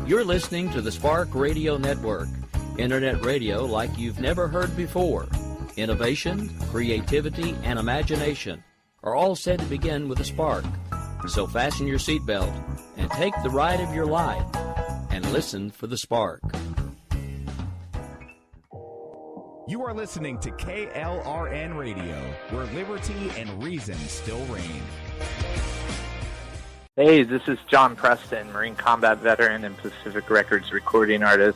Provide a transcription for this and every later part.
You're listening to the Spark Radio Network, Internet radio like you've never heard before. Innovation, creativity, and imagination are all said to begin with a spark. So fasten your seatbelt and take the ride of your life and listen for the spark. You are listening to KLRN Radio, where liberty and reason still reign. Hey, this is John Preston, Marine Combat Veteran and Pacific Records recording artist.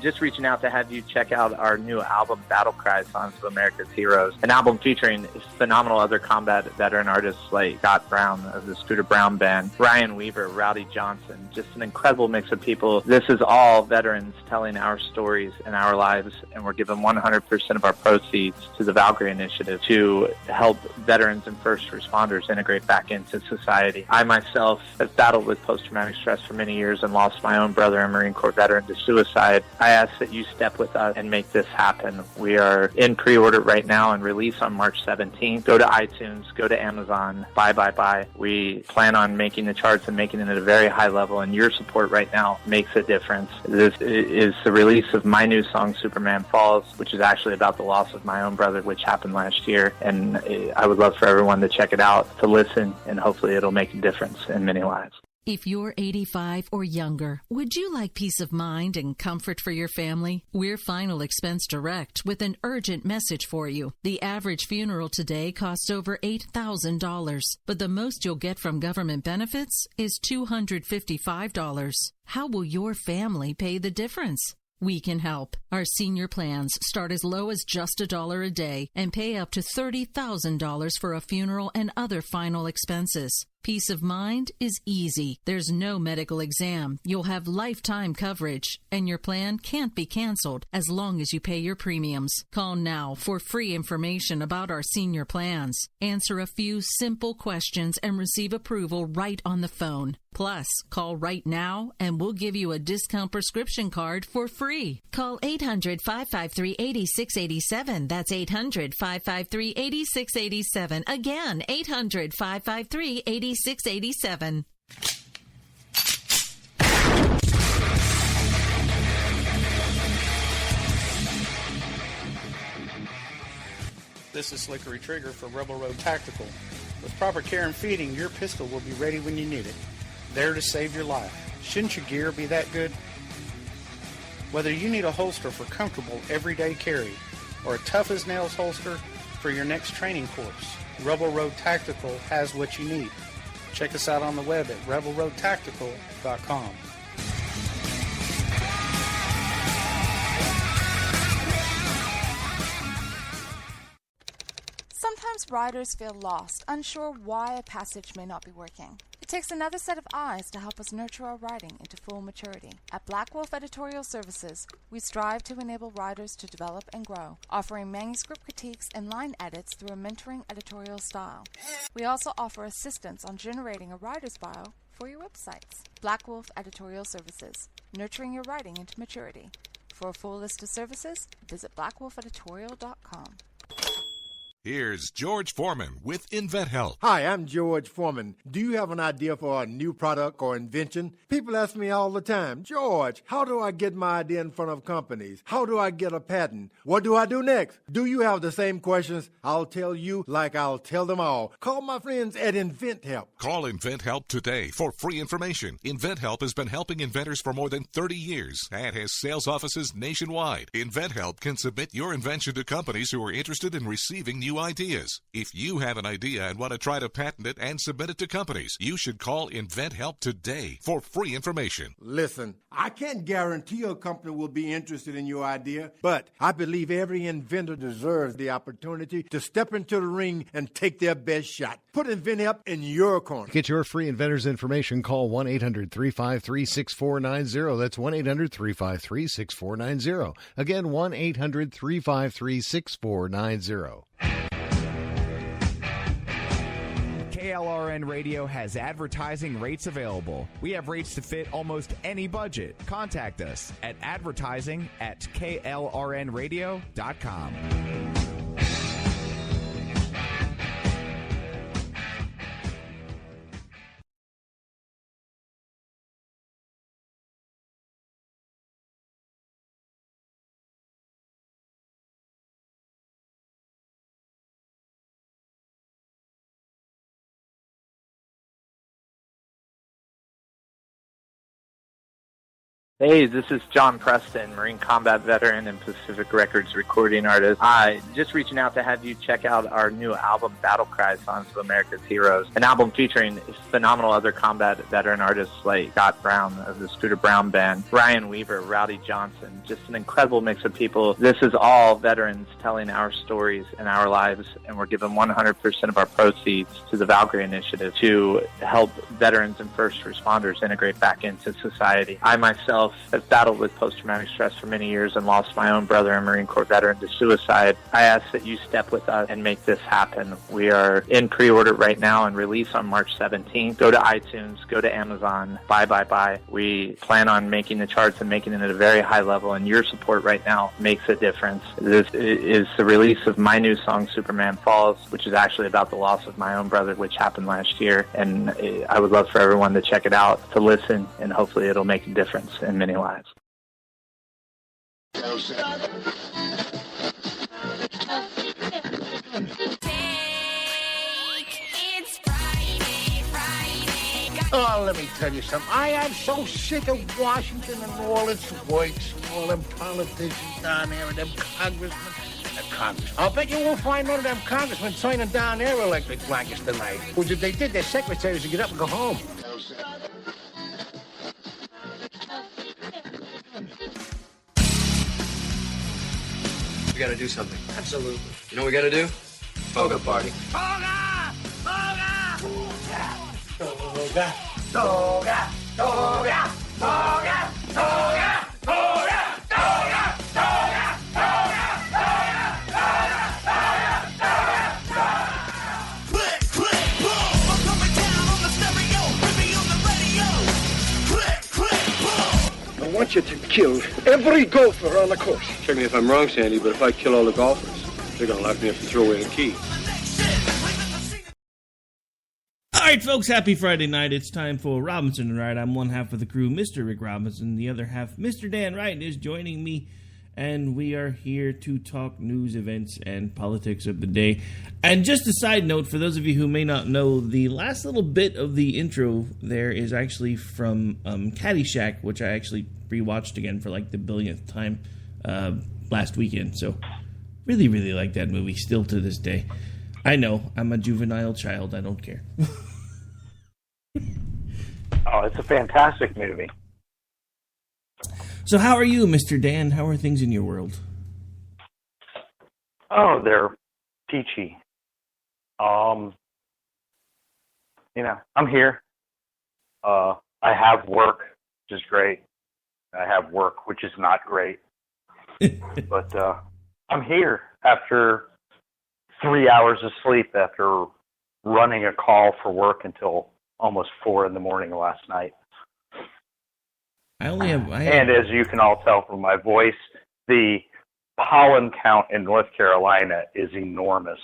Just reaching out to have you check out our new album, Battle Cry, Songs of America's Heroes, an album featuring phenomenal other combat veteran artists like Scott Brown of the Scooter Brown Band, Ryan Weaver, Rowdy Johnson, just an incredible mix of people. This is all veterans telling our stories and our lives, and we're giving 100% of our proceeds to the Valkyrie Initiative to help veterans and first responders integrate back into society. I myself have battled with post-traumatic stress for many years and lost my own brother, a Marine Corps veteran, to suicide. I ask that you step with us and make this happen. We are in pre-order right now and release on March 17th. Go to iTunes, go to Amazon, buy. We plan on making the charts and making it at a very high level, and your support right now makes a difference. This is the release of my new song, Superman Falls, which is actually about the loss of my own brother, which happened last year, and I would love for everyone to check it out, to listen, and hopefully it'll make a difference in many lives. If you're 85 or younger, would you like peace of mind and comfort for your family? We're Final Expense Direct with an urgent message for you. The average funeral today costs over $8,000, but the most you'll get from government benefits is $255. How will your family pay the difference? We can help. Our senior plans start as low as just $1 a day and pay up to $30,000 for a funeral and other final expenses. Peace of mind is easy. There's no medical exam. You'll have lifetime coverage, and your plan can't be canceled as long as you pay your premiums. Call now for free information about our senior plans. Answer a few simple questions and receive approval right on the phone. Plus, call right now and we'll give you a discount prescription card for free. Call 800-553-8687. That's 800-553-8687. Again, 800-553-8687. This is Slickery Trigger for Rebel Road Tactical. With proper care and feeding, your pistol will be ready when you need it. There to save your life. Shouldn't your gear be that good? Whether you need a holster for comfortable everyday carry or a tough-as-nails holster for your next training course, Rebel Road Tactical has what you need. Check us out on the web at rebelroadtactical.com. Sometimes riders feel lost, unsure why a passage may not be working. It takes another set of eyes to help us nurture our writing into full maturity. At Black Wolf Editorial Services, we strive to enable writers to develop and grow, offering manuscript critiques and line edits through a mentoring editorial style. We also offer assistance on generating a writer's bio for your websites. Black Wolf Editorial Services, nurturing your writing into maturity. For a full list of services, visit blackwolfeditorial.com. Here's George Foreman with InventHelp. Hi, I'm George Foreman. Do you have an idea for a new product or invention? People ask me all the time, George, how do I get my idea in front of companies? How do I get a patent? What do I do next? Do you have the same questions? I'll tell you like I'll tell them all. Call my friends at InventHelp. Call InventHelp today for free information. InventHelp has been helping inventors for more than 30 years and has sales offices nationwide. InventHelp can submit your invention to companies who are interested in receiving new ideas. If you have an idea and want to try to patent it and submit it to companies, you should call InventHelp today for free information. Listen, I can't guarantee a company will be interested in your idea, but I believe every inventor deserves the opportunity to step into the ring and take their best shot. Put InventHelp in your corner. To get your free inventor's information, call 1-800-353-6490. That's 1-800-353-6490. Again, 1-800-353-6490. KLRN Radio has advertising rates available. We have rates to fit almost any budget. Contact us at advertising@klrnradio.com. Hey, this is John Preston, Marine Combat Veteran and Pacific Records recording artist. Just reaching out to have you check out our new album, Battle Cry, Songs of America's Heroes, an album featuring phenomenal other combat veteran artists like Scott Brown of the Scooter Brown Band, Ryan Weaver, Rowdy Johnson, just an incredible mix of people. This is all veterans telling our stories and our lives, and we're giving 100% of our proceeds to the Valkyrie Initiative to help veterans and first responders integrate back into society. I myself have battled with post-traumatic stress for many years and lost my own brother, a Marine Corps veteran, to suicide. I ask that you step with us and make this happen. We are in pre-order right now and release on March 17th. Go to iTunes, go to Amazon, buy. We plan on making the charts and making it at a very high level, and your support right now makes a difference. This is the release of my new song, Superman Falls, which is actually about the loss of my own brother, which happened last year, and I would love for everyone to check it out, to listen, and hopefully it'll make a difference in many lives. Oh, let me tell you something. I am so sick of Washington and all its works and all them politicians down there and them congressmen. I'll bet you won't find none of them congressmen signing down their electric blankets tonight. Because if they did, their secretaries would get up and go home. We gotta do something. Absolutely. You know what we gotta do? Toga party. Toga! Toga! Toga! Toga! Toga! Toga! Toga! I want you to kill every golfer on the course. Check me if I'm wrong, Sandy, but if I kill all the golfers, they're going to lock me up and throw away the key. All right, folks, happy Friday night. It's time for Robinson and Wright. I'm one half of the crew, Mr. Rick Robinson. The other half, Mr. Dan Wright, is joining me, and we are here to talk news, events, and politics of the day. And just a side note, for those of you who may not know, the last little bit of the intro there is actually from Caddyshack, which I actually rewatched again for like the billionth time last weekend. So really, really like that movie still to this day. I know, I'm a juvenile child. I don't care. Oh, it's a fantastic movie. So how are you, Mr. Dan? How are things in your world? Oh, they're peachy. I'm here. I have work, which is great. I have work, which is not great. But I'm here after 3 hours of sleep after running a call for work until almost 4 a.m. last night. And as you can all tell from my voice, the pollen count in North Carolina is enormous.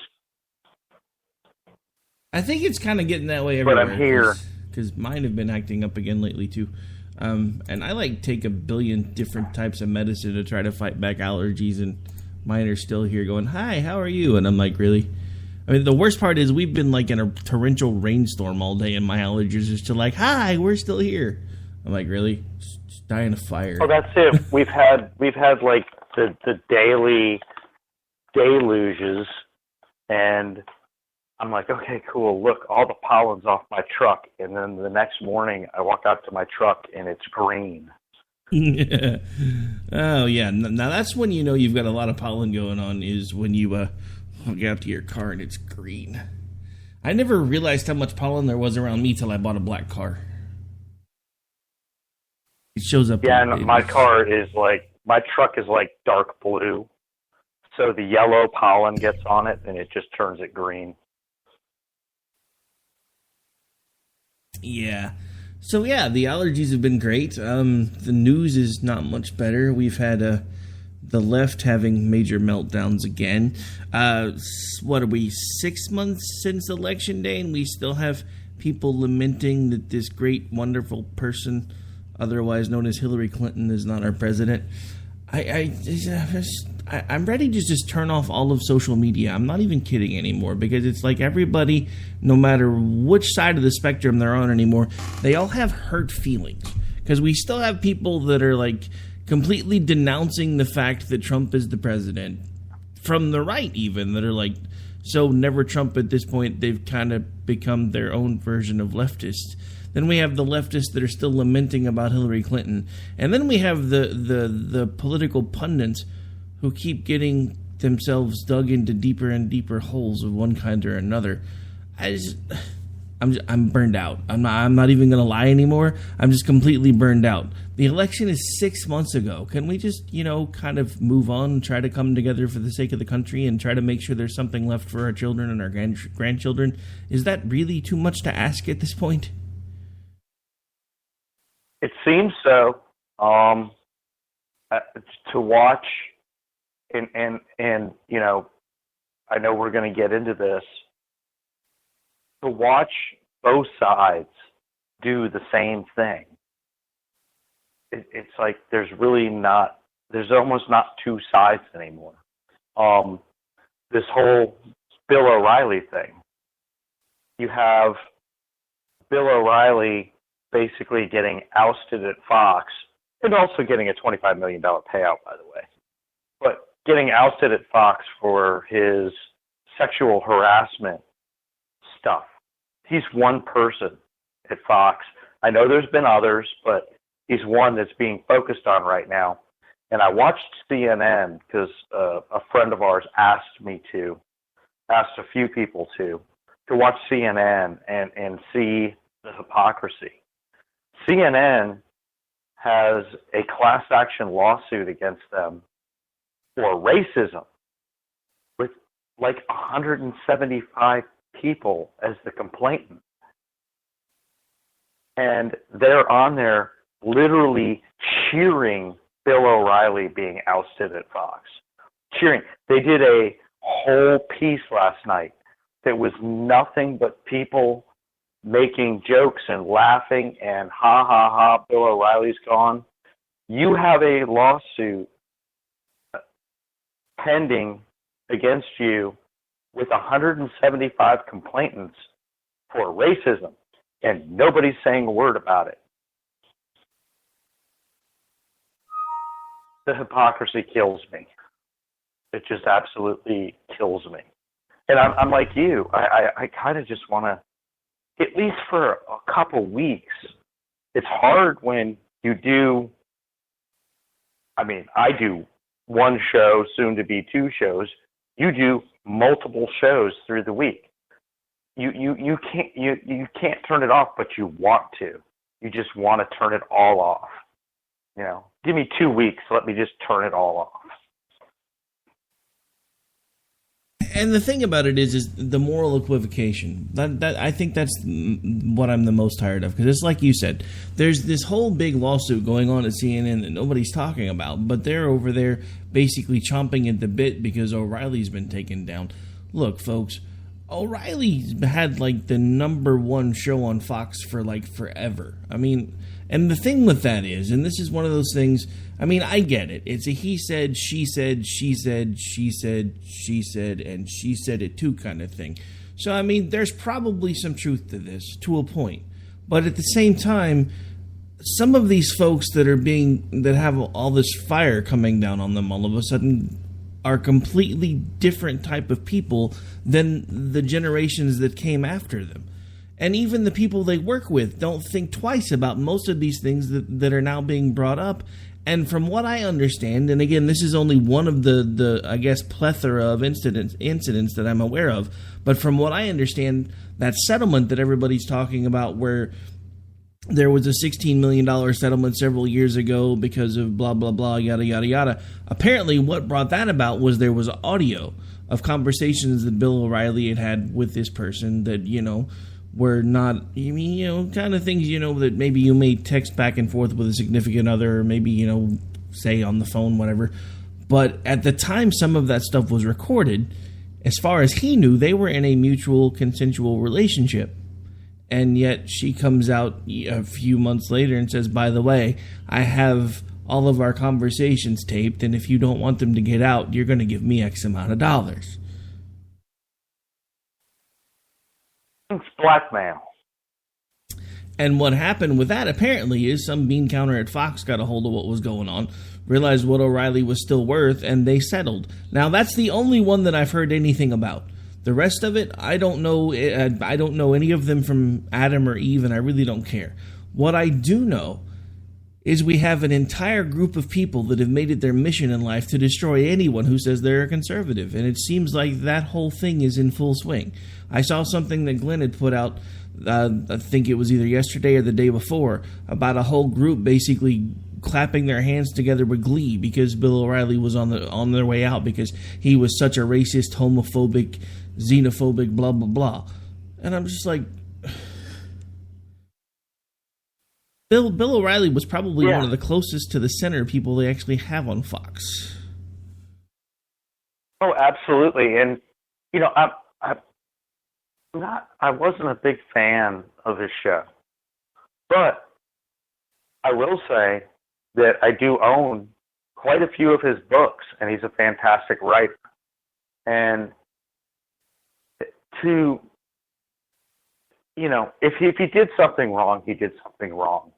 I think it's kind of getting that way everywhere. But I'm here. Because mine have been acting up again lately, too. And I take 1 billion different types of medicine to try to fight back allergies, and mine are still here going, hi, how are you? And I'm like, really? I mean, the worst part is we've been in a torrential rainstorm all day, and my allergies are still like, hi, we're still here. I'm like, really? Just dying of fire. Oh, that's it. We've had the daily deluges, and I'm like, okay, cool. Look, all the pollen's off my truck, and then the next morning I walk out to my truck and it's green. Oh yeah. Now that's when you know you've got a lot of pollen going on. Is when you walk out to your car and it's green. I never realized how much pollen there was around me till I bought a black car. It shows up. Yeah, and my truck is dark blue. So the yellow pollen gets on it and it just turns it green. Yeah. So yeah, the allergies have been great. The news is not much better. We've had the left having major meltdowns again. What are we, 6 months since Election Day, and we still have people lamenting that this great, wonderful person, otherwise known as Hillary Clinton, is not our president. I'm ready to just turn off all of social media. I'm not even kidding anymore, because it's like everybody, no matter which side of the spectrum they're on anymore, they all have hurt feelings. Because we still have people that are like completely denouncing the fact that Trump is the president, from the right even, that are like, so never Trump at this point. They've kind of become their own version of leftists. Then we have the leftists that are still lamenting about Hillary Clinton. And then we have the political pundits who keep getting themselves dug into deeper and deeper holes of one kind or another. I'm burned out. I'm not even going to lie anymore. I'm just completely burned out. The election is 6 months ago. Can we just, kind of move on and try to come together for the sake of the country and try to make sure there's something left for our children and our grandchildren? Is that really too much to ask at this point? It seems so. To watch, and I know we're going to get into this. To watch both sides do the same thing, it's like there's almost not two sides anymore. This whole Bill O'Reilly thing, you have Bill O'Reilly basically getting ousted at Fox, and also getting a $25 million payout, by the way, but getting ousted at Fox for his sexual harassment stuff. He's one person at Fox. I know there's been others, but he's one that's being focused on right now. And I watched CNN because a friend of ours asked a few people to watch CNN and see the hypocrisy. CNN has a class action lawsuit against them for racism with like 175 people as the complainant. And they're on there literally cheering Bill O'Reilly being ousted at Fox. Cheering. They did a whole piece last night that was nothing but people making jokes and laughing and ha ha ha, Bill O'Reilly's gone. You have a lawsuit pending against you with 175 complainants for racism, and nobody's saying a word about it. The hypocrisy kills me. It just absolutely kills me. And I'm like you. I kind of just want to, at least for a couple weeks, it's hard when you do, I do one show, soon to be two shows. You do multiple shows through the week. You can't turn it off, but you want to. You just want to turn it all off. Give me 2 weeks, let me just turn it all off. And the thing about it is the moral equivocation. That I think that's what I'm the most tired of. Because it's like you said, there's this whole big lawsuit going on at CNN that nobody's talking about. But they're over there basically chomping at the bit because O'Reilly's been taken down. Look, folks, O'Reilly's had like the #1 show on Fox for like forever. And the thing with that is, and this is one of those things, I get it. It's a he said, she said, she said, she said, she said, and she said it too kind of thing. So, there's probably some truth to this, to a point. But at the same time, some of these folks that have all this fire coming down on them all of a sudden are completely different type of people than the generations that came after them. And even the people they work with don't think twice about most of these things that are now being brought up. And from what I understand, and again, this is only one of the I guess, plethora of incidents that I'm aware of, but from what I understand, that settlement that everybody's talking about where there was a $16 million settlement several years ago because of blah, blah, blah, yada, yada, yada. Apparently what brought that about was there was audio of conversations that Bill O'Reilly had with this person that, were not, kind of things, that maybe you may text back and forth with a significant other, or maybe, say on the phone, whatever. But at the time some of that stuff was recorded, as far as he knew, they were in a mutual consensual relationship. And yet she comes out a few months later and says, by the way, I have all of our conversations taped, and if you don't want them to get out, you're going to give me X amount of dollars. It's blackmail. And what happened with that, apparently, is some bean counter at Fox got a hold of what was going on, realized what O'Reilly was still worth, and they settled. Now, that's the only one that I've heard anything about. The rest of it, I don't know. I don't know any of them from Adam or Eve, and I really don't care. What I do know is we have an entire group of people that have made it their mission in life to destroy anyone who says they're a conservative, and it seems like that whole thing is in full swing. I saw something that Glenn had put out, I think it was either yesterday or the day before, about a whole group basically clapping their hands together with glee because Bill O'Reilly was on their way out because he was such a racist, homophobic, xenophobic, blah, blah, blah. And I'm just like, Bill O'Reilly was probably one of the closest to the center people they actually have on Fox. Oh, absolutely. And, you know, I wasn't a big fan of his show, but I will say that I do own quite a few of his books, and he's a fantastic writer. And to, you know, if he did something wrong, he did something wrong.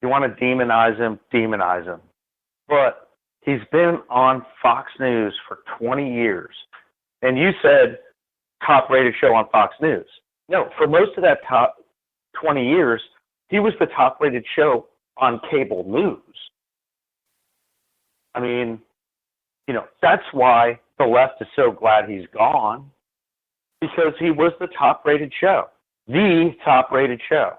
If you want to demonize him, demonize him. But he's been on Fox News for 20 years. And you said top-rated show on Fox News. No, for most of that top 20 years, he was the top-rated show on cable news. I mean, you know, that's why the left is so glad he's gone, because he was the top-rated show, the top-rated show.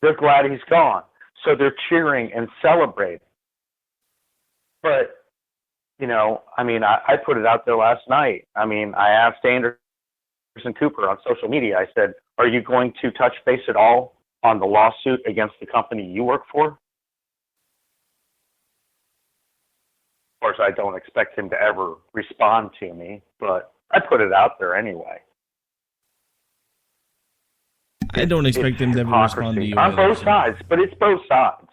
They're glad he's gone, so they're cheering and celebrating. But, you know, I mean, I put it out there last night. I mean, I asked Anderson Cooper on social media, I said, are you going to touch base at all on the lawsuit against the company you work for? Of course, I don't expect him to ever respond to me, but I put it out there anyway. I don't expect him to ever respond to you. On both sides, but it's both sides.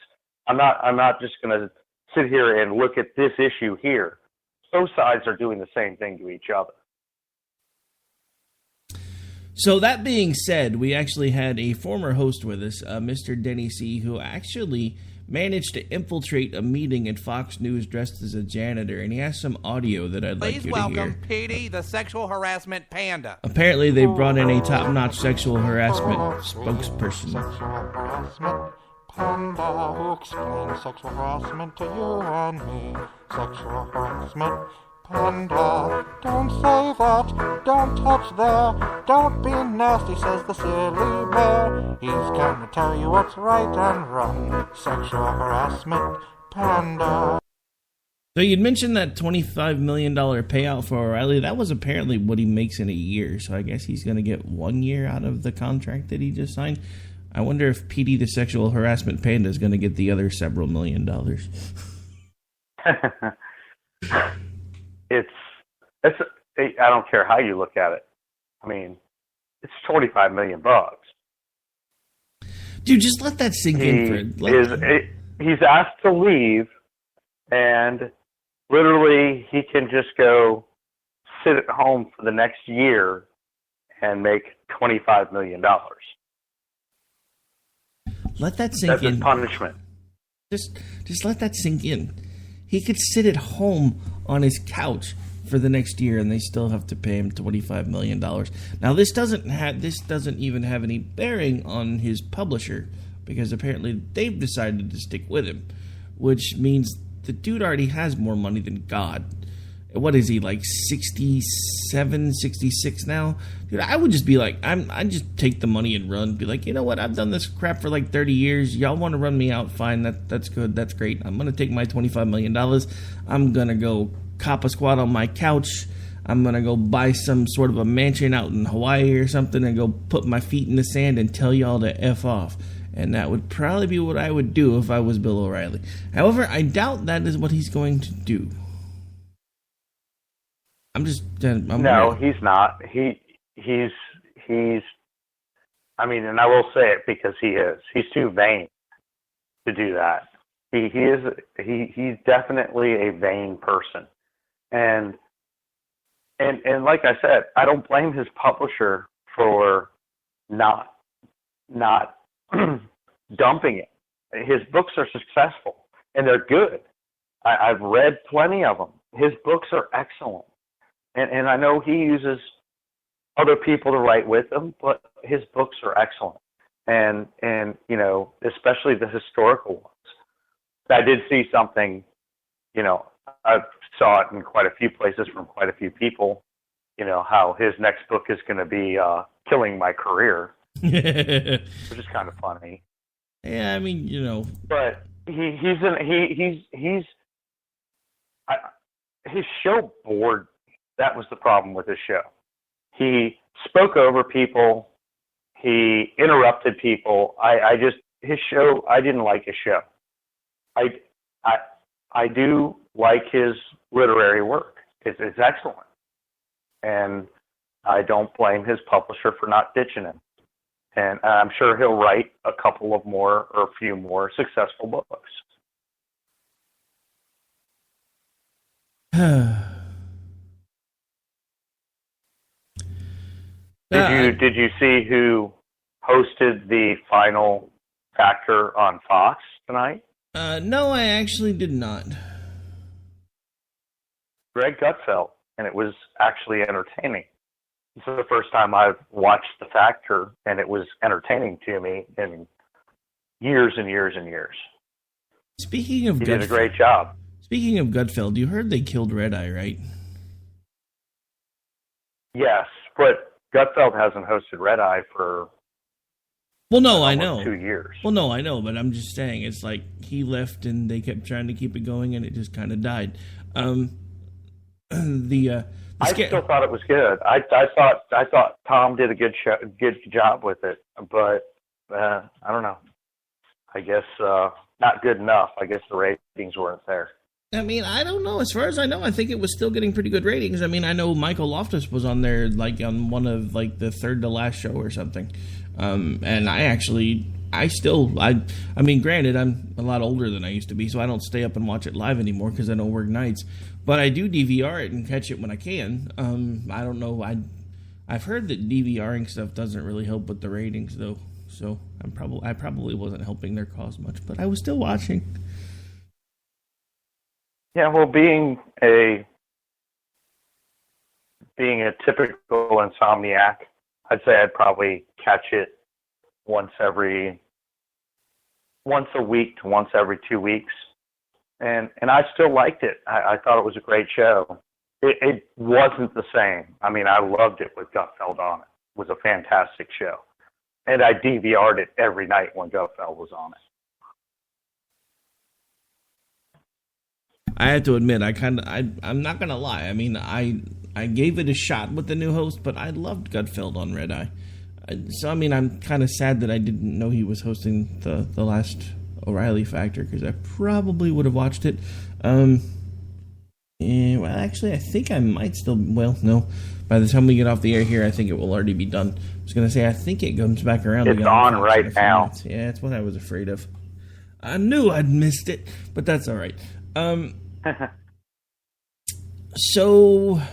I'm not just going to sit here and look at this issue here. Both sides are doing the same thing to each other. So that being said, we actually had a former host with us, Mr. Denny C., who actually managed to infiltrate a meeting at Fox News dressed as a janitor, and he has some audio that I'd like you to hear. Please welcome Petey, the sexual harassment panda. Apparently, they brought in a top-notch sexual harassment spokesperson. Sexual harassment panda who explains sexual harassment to you and me. Sexual harassment panda, don't say that, don't touch there, don't be nasty, says the silly bear. He's gonna tell you what's right and wrong. Sexual harassment panda. So you'd mentioned that $25 million payout for O'Reilly. That was apparently what he makes in a year, so I guess he's going to get 1 year out of the contract that he just signed. I wonder if Petey the sexual harassment panda is going to get the other several $1 million. I don't care how you look at it. I mean, it's $25 million. Dude, just let that sink in. He's asked to leave, and literally he can just go sit at home for the next year and make $25 million. Let that sink in. That's his punishment. Just let that sink in. He could sit at home on his couch for the next year, and they still have to pay him $25 million. Now, this doesn't even have any bearing on his publisher, because apparently they've decided to stick with him, which means the dude already has more money than God. What is he, like 67, 66 now? Dude, I would just be like, I'd just take the money and run. Be like, you know what? I've done this crap for like 30 years. Y'all want to run me out? Fine. That's good. That's great. I'm going to take my $25 million. I'm going to go cop a squat on my couch. I'm going to go buy some sort of a mansion out in Hawaii or something and go put my feet in the sand and tell y'all to F off. And that would probably be what I would do if I was Bill O'Reilly. However, I doubt that is what he's going to do. No, he's not. He's. I mean, and I will say it because he is. He's too vain to do that. He's definitely a vain person, and like I said, I don't blame his publisher for not dumping it. His books are successful, and they're good. I've read plenty of them. His books are excellent. And I know he uses other people to write with him, but his books are excellent. And you know, especially the historical ones. I did see something, you know, I saw it in quite a few places from quite a few people, you know, how his next book is going to be Killing My Career, which is kind of funny. Yeah, I mean, you know. But his show bored. That was the problem with his show. He spoke over people. He interrupted people. His show, I didn't like his show. I do like his literary work. It's excellent. And I don't blame his publisher for not ditching him. And I'm sure he'll write a couple of more or a few more successful books. Did you see who hosted the final Factor on Fox tonight? No, I actually did not. Greg Gutfeld, and it was actually entertaining. This is the first time I've watched The Factor, and it was entertaining to me in years and years and years. Speaking of he did a great job. Speaking of Gutfeld, you heard they killed Red Eye, right? Yes, but Gutfeld hasn't hosted Red Eye for I know 2 years. Well, no, I know, but I'm just saying it's like he left and they kept trying to keep it going, and it just kind of died. I still thought it was good. I thought Tom did a good job with it, but I don't know. I guess not good enough. I guess the ratings weren't there. I mean, I don't know. As far as I know, I think it was still getting pretty good ratings. I mean, I know Michael Loftus was on there, like on one of like the third to last show or something. And I mean, granted, I'm a lot older than I used to be, so I don't stay up and watch it live anymore because I don't work nights. But I do DVR it and catch it when I can. I don't know. I've heard that DVRing stuff doesn't really help with the ratings, though. So I probably wasn't helping their cause much, but I was still watching. Yeah, well, being a typical insomniac, I'd say I'd probably catch it once a week to once every 2 weeks. And I still liked it. I thought it was a great show. It wasn't the same. I mean, I loved it with Gutfeld on it. It was a fantastic show. And I DVR'd it every night when Gutfeld was on it. I have to admit, I'm not going to lie. I mean, I gave it a shot with the new host, but I loved Gutfeld on Red Eye. So, I mean, I'm kind of sad that I didn't know he was hosting the last O'Reilly Factor, because I probably would have watched it. Well, actually, I think I might still... Well, no. By the time we get off the air here, I think it will already be done. I was going to say, I think it comes back around. It's on right now. Minutes. Yeah, that's what I was afraid of. I knew I'd missed it, but that's all right. So, I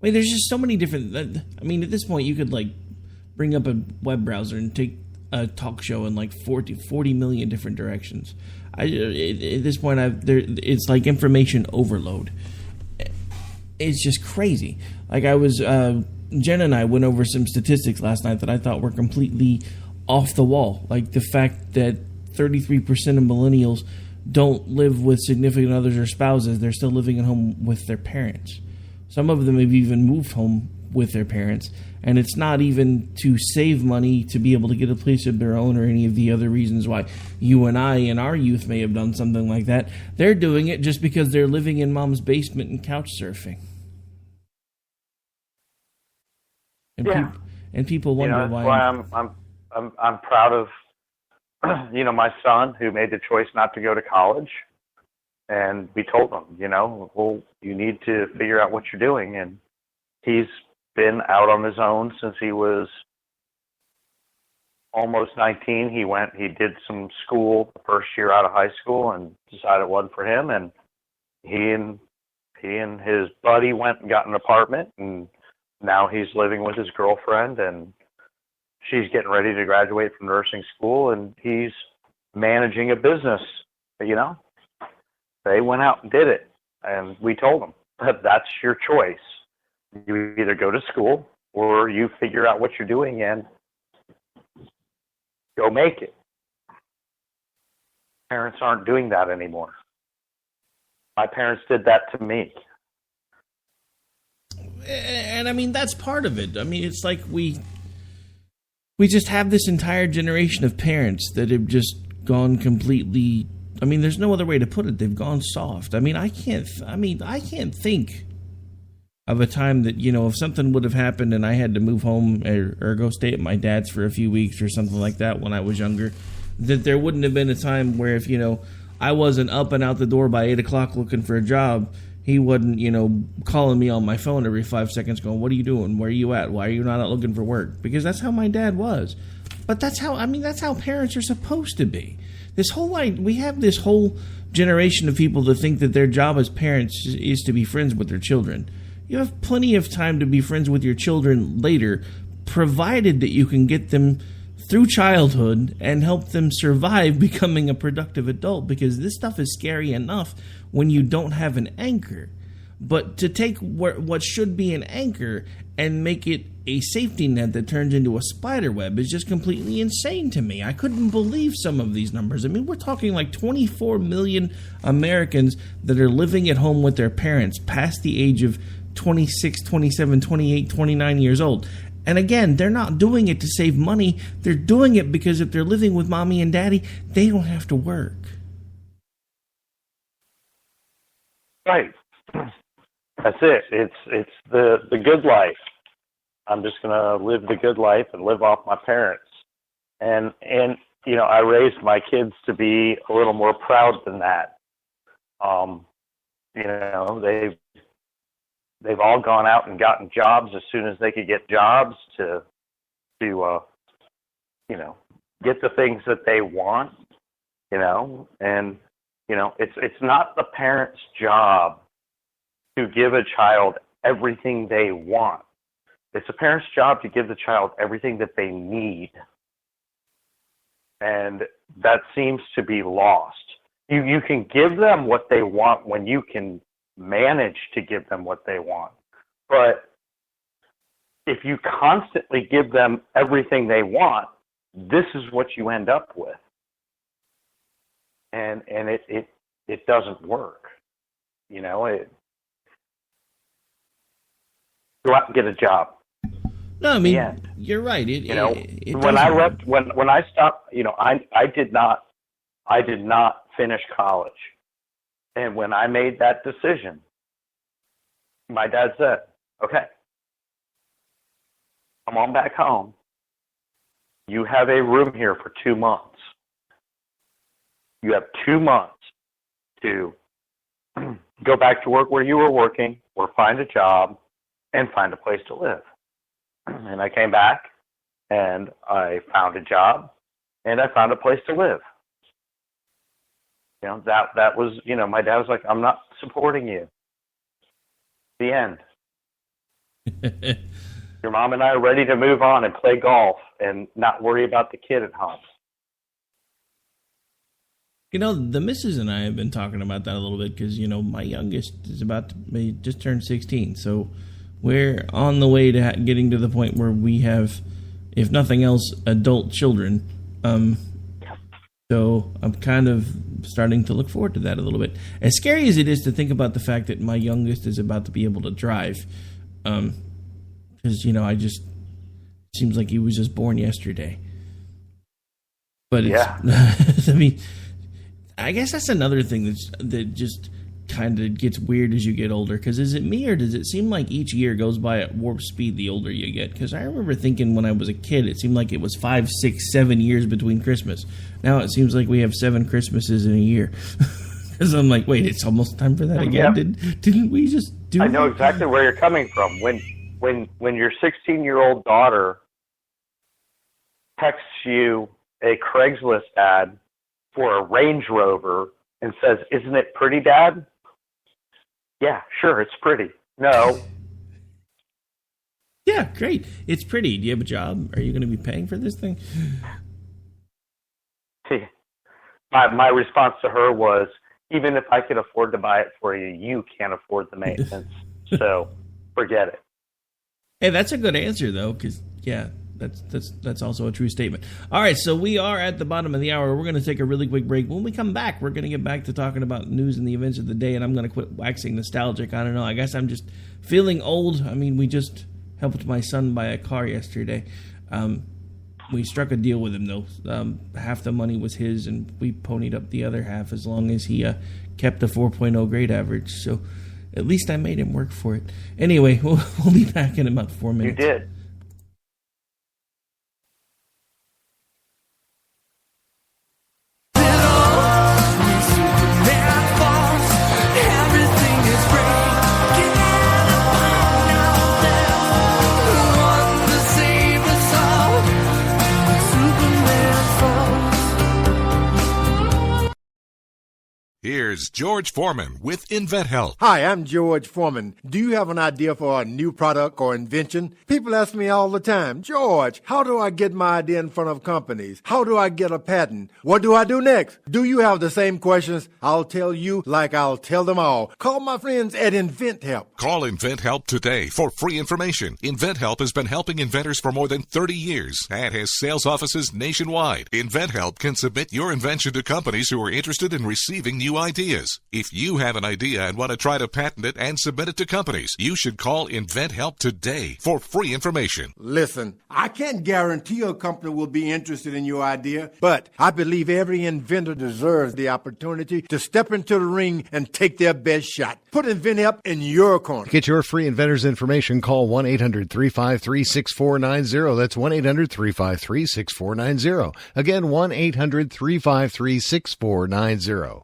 mean, there's just so many different... I mean, at this point, you could, like, bring up a web browser and take a talk show in, like, 40 million different directions. At this point, it's like information overload. It's just crazy. Like, Jen and I went over some statistics last night that I thought were completely off the wall. Like, the fact that 33% of millennials don't live with significant others or spouses. They're still living at home with their parents. Some of them have even moved home with their parents, and it's not even to save money to be able to get a place of their own or any of the other reasons why you and I in our youth may have done something like that. They're doing it just because they're living in mom's basement and couch surfing. And, yeah. People wonder why. That's why I'm proud of my son, who made the choice not to go to college. And we told him, well, you need to figure out what you're doing. And he's been out on his own since he was almost 19. He did some school the first year out of high school and decided it wasn't for him. And he and his buddy went and got an apartment, and now he's living with his girlfriend, and she's getting ready to graduate from nursing school, and he's managing a business. They went out and did it, and we told them that's your choice. You either go to school or you figure out what you're doing and go make it. Parents aren't doing that anymore. My parents did that to me. And I mean, that's part of it. I mean, it's like we just have this entire generation of parents that have just gone completely, I mean, there's no other way to put it. They've gone soft. I mean, I can't think of a time that, if something would have happened and I had to move home or go stay at my dad's for a few weeks or something like that when I was younger, that there wouldn't have been a time where if, I wasn't up and out the door by 8 o'clock looking for a job, he wasn't, calling me on my phone every 5 seconds going, what are you doing? Where are you at? Why are you not out looking for work? Because that's how my dad was. But that's how parents are supposed to be. We have this whole generation of people that think that their job as parents is to be friends with their children. You have plenty of time to be friends with your children later, provided that you can get them through childhood and help them survive becoming a productive adult, because this stuff is scary enough when you don't have an anchor. But to take what should be an anchor and make it a safety net that turns into a spider web is just completely insane to me. I couldn't believe some of these numbers. I mean, we're talking like 24 million Americans that are living at home with their parents past the age of 26, 27, 28, 29 years old. And again, they're not doing it to save money. They're doing it because if they're living with mommy and daddy, they don't have to work. Right. That's it. It's the good life. I'm just going to live the good life and live off my parents. And I raised my kids to be a little more proud than that. They've all gone out and gotten jobs as soon as they could get jobs to get the things that they want, and it's not the parent's job to give a child everything they want. It's a parent's job to give the child everything that they need. And that seems to be lost. You can give them what they want when you can manage to give them what they want. But if you constantly give them everything they want, this is what you end up with. And it doesn't work. Go out and get a job. No, I mean, you're right. When I stopped, I did not finish college. And when I made that decision, my dad said, okay, come on back home. You have a room here for 2 months. You have 2 months to go back to work where you were working or find a job and find a place to live. And I came back and I found a job and I found a place to live. That was, my dad was like, I'm not supporting you. The end. Your mom and I are ready to move on and play golf and not worry about the kid at home. The missus and I have been talking about that a little bit because, my youngest is about to just turn 16. So we're on the way to getting to the point where we have, if nothing else, adult children. So I'm kind of starting to look forward to that a little bit. As scary as it is to think about the fact that my youngest is about to be able to drive, because, it seems like he was just born yesterday. But it's, I mean, I guess that's another thing that just kind of gets weird as you get older. Because is it me or does it seem like each year goes by at warp speed the older you get? Because I remember thinking when I was a kid, it seemed like it was 5, 6, 7 years between Christmas. Now it seems like we have 7 Christmases in a year. Because I'm like, wait, it's almost time for that again. Yep. Didn't we just do? I know exactly where you're coming from. When your 16-year-old daughter texts you a Craigslist ad for a Range Rover and says, "Isn't it pretty, Dad?" Yeah, sure, it's pretty. No. Yeah, great. It's pretty. Do you have a job? Are you going to be paying for this thing? My response to her was, even if I could afford to buy it for you, you can't afford the maintenance. So forget it. Hey, that's a good answer, though, because, yeah, that's also a true statement. All right, so we are at the bottom of the hour. We're going to take a really quick break. When we come back, we're going to get back to talking about news and the events of the day, and I'm going to quit waxing nostalgic. I don't know. I guess I'm just feeling old. I mean, we just helped my son buy a car yesterday. We struck a deal with him, though. Half the money was his, and we ponied up the other half as long as he kept a 4.0 grade average. So at least I made him work for it. Anyway, we'll be back in about 4 minutes. You did. Here's George Foreman with InventHelp. Hi, I'm George Foreman. Do you have an idea for a new product or invention? People ask me all the time, George, how do I get my idea in front of companies? How do I get a patent? What do I do next? Do you have the same questions? I'll tell you like I'll tell them all. Call my friends at InventHelp. Call InventHelp today for free information. InventHelp has been helping inventors for more than 30 years and has sales offices nationwide. InventHelp can submit your invention to companies who are interested in receiving new ideas. If you have an idea and want to try to patent it and submit it to companies, you should call InventHelp today for free information. Listen, I can't guarantee a company will be interested in your idea, but I believe every inventor deserves the opportunity to step into the ring and take their best shot. Put InventHelp in your corner. To get your free inventor's information, call 1-800-353-6490. That's 1-800-353-6490. Again, 1-800-353-6490.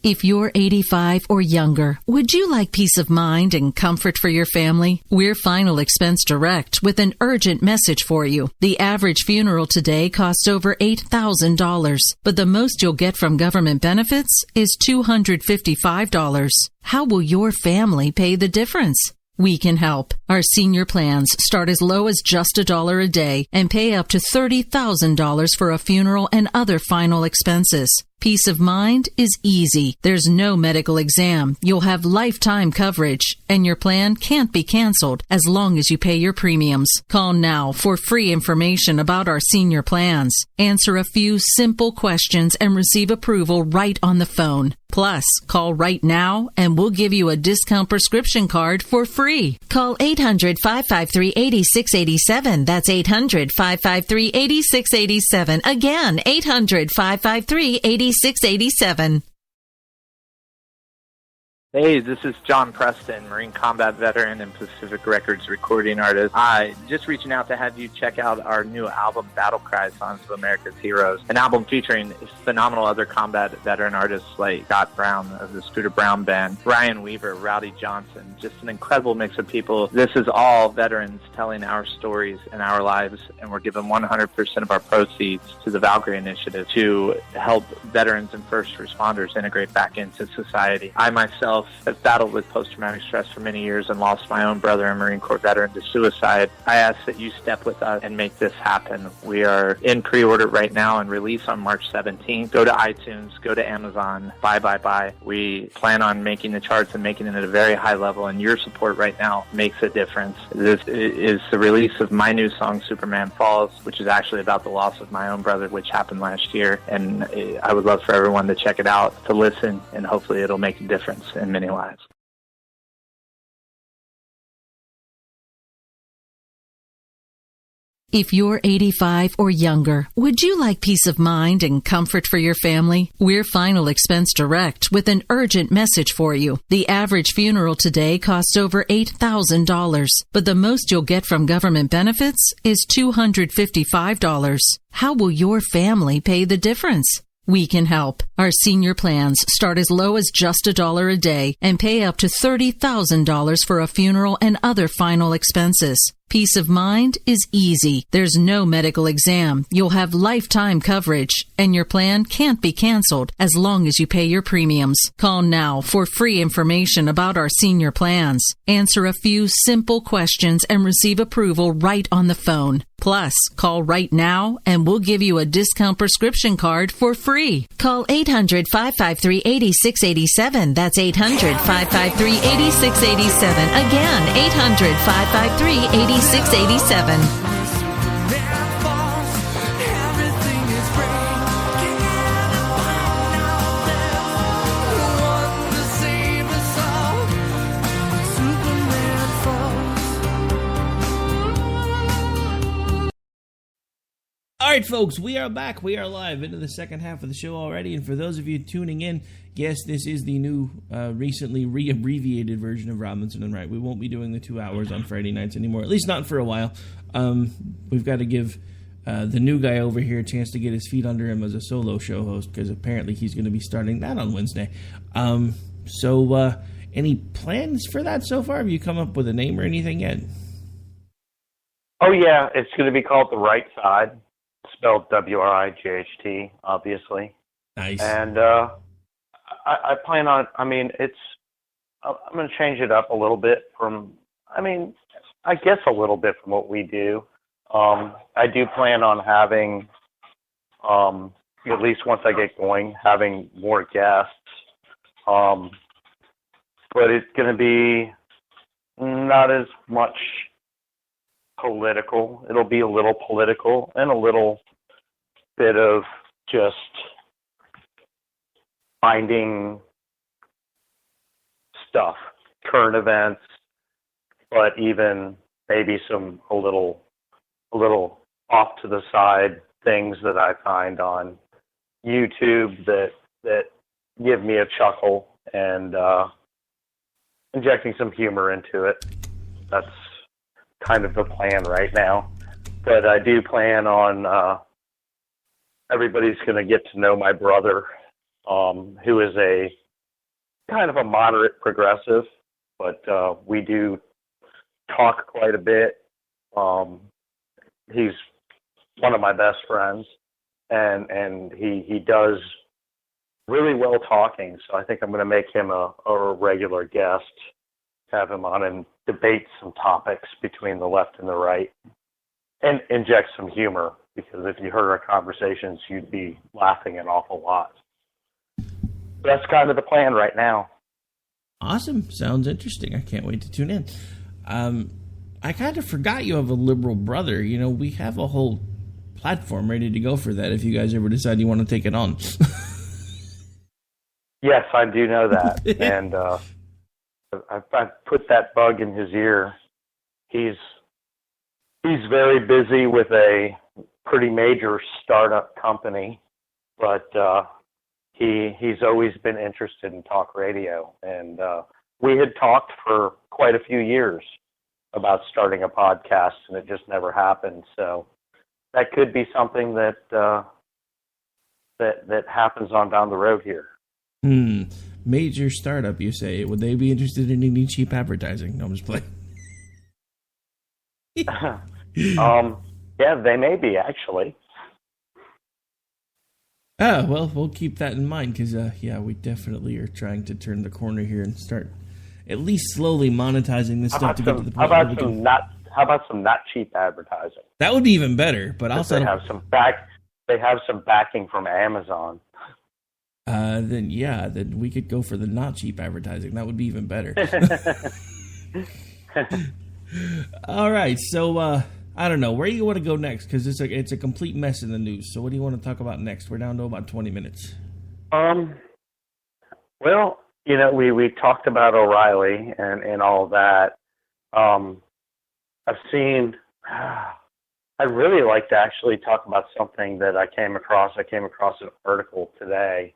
If you're 85 or younger, would you like peace of mind and comfort for your family? We're Final Expense Direct with an urgent message for you. The average funeral today costs over $8,000, but the most you'll get from government benefits is $255. How will your family pay the difference? We can help. Our senior plans start as low as just $1 a day and pay up to $30,000 for a funeral and other final expenses. Peace of mind is easy. There's no medical exam. You'll have lifetime coverage, and your plan can't be canceled as long as you pay your premiums. Call now for free information about our senior plans. Answer a few simple questions and receive approval right on the phone. Plus, call right now and we'll give you a discount prescription card for free. Call 800-553-8687. That's 800-553-8687. Again, 800-553-8687. 687. Hey, this is John Preston, Marine Combat Veteran and Pacific Records recording artist. Just reaching out to have you check out our new album, Battle Cry, Songs of America's Heroes, an album featuring phenomenal other combat veteran artists like Scott Brown of the Scooter Brown Band, Ryan Weaver, Rowdy Johnson, just an incredible mix of people. This is all veterans telling our stories and our lives, and we're giving 100% of our proceeds to the Valkyrie Initiative to help veterans and first responders integrate back into society. I myself have battled with post-traumatic stress for many years and lost my own brother, a Marine Corps veteran, to suicide. I ask that you step with us and make this happen. We are in pre-order right now and release on March 17th. Go to iTunes, go to Amazon, buy. We plan on making the charts and making it at a very high level, and your support right now makes a difference. This is the release of my new song, Superman Falls, which is actually about the loss of my own brother, which happened last year, and I would love for everyone to check it out, to listen, and hopefully it'll make a difference in many lives. If you're 85 or younger, would you like peace of mind and comfort for your family? We're Final Expense Direct with an urgent message for you. The average funeral today costs over $8,000, but the most you'll get from government benefits is $255. How will your family pay the difference? We can help. Our senior plans start as low as just $1 a day and pay up to $30,000 for a funeral and other final expenses. Peace of mind is easy. There's no medical exam. You'll have lifetime coverage, and your plan can't be canceled as long as you pay your premiums. Call now for free information about our senior plans. Answer a few simple questions and receive approval right on the phone. Plus, call right now and we'll give you a discount prescription card for free. Call 800-553-8687. That's 800-553-8687. Again, 800-553-8687. All right, folks, we are back. We are live into the second half of the show already. And for those of you tuning in, yes, this is the new, recently re-abbreviated version of Robinson and Wright. We won't be doing the 2 hours on Friday nights anymore, at least not for a while. We've got to give the new guy over here a chance to get his feet under him as a solo show host, because apparently he's going to be starting that on Wednesday. So any plans for that so far? Have you come up with a name or anything yet? Oh, yeah, it's going to be called The Right Side. Spelled W-R-I-G-H-T, obviously. Nice. And I plan on, I'm going to change it up a little bit from, I guess a little bit from what we do. I do plan on having, at least once I get going, having more guests. But it's going to be not as much political. It'll be a little political and a little bit of just finding stuff, current events, but even maybe a little off to the side things that I find on YouTube that give me a chuckle, and injecting some humor into it. That's kind of the plan right now. But I do plan on everybody's going to get to know my brother, who is a kind of a moderate progressive, but we do talk quite a bit. He's one of my best friends, and he does really well talking, so I think I'm going to make him a regular guest, have him on and debate some topics between the left and the right, and inject some humor, because if you heard our conversations, you'd be laughing an awful lot. That's kind of the plan right now. Awesome. Sounds interesting. I can't wait to tune in. I kind of forgot you have a liberal brother. You know, we have a whole platform ready to go for that if you guys ever decide you want to take it on. Yes, I do know that. And I've put that bug in his ear. He's very busy with a pretty major startup company, but he's always been interested in talk radio. And we had talked for quite a few years about starting a podcast, and it just never happened. So that could be something that happens on down the road here. Major startup, you say? Would they be interested in any cheap advertising? No, I'm just playing. Yeah, they may be, actually. Well, we'll keep that in mind, because, we definitely are trying to turn the corner here and start at least slowly monetizing this stuff to get to the point. How about some not cheap advertising? That would be even better, but also they have some backing from Amazon. Then we could go for the not cheap advertising. That would be even better. All right, so I don't know where you want to go next, because it's a complete mess in the news. So what do you want to talk about next? We're down to about 20 minutes. Well, you know, we talked about O'Reilly and all that. I'd really like to actually talk about something that I came across. I came across an article today.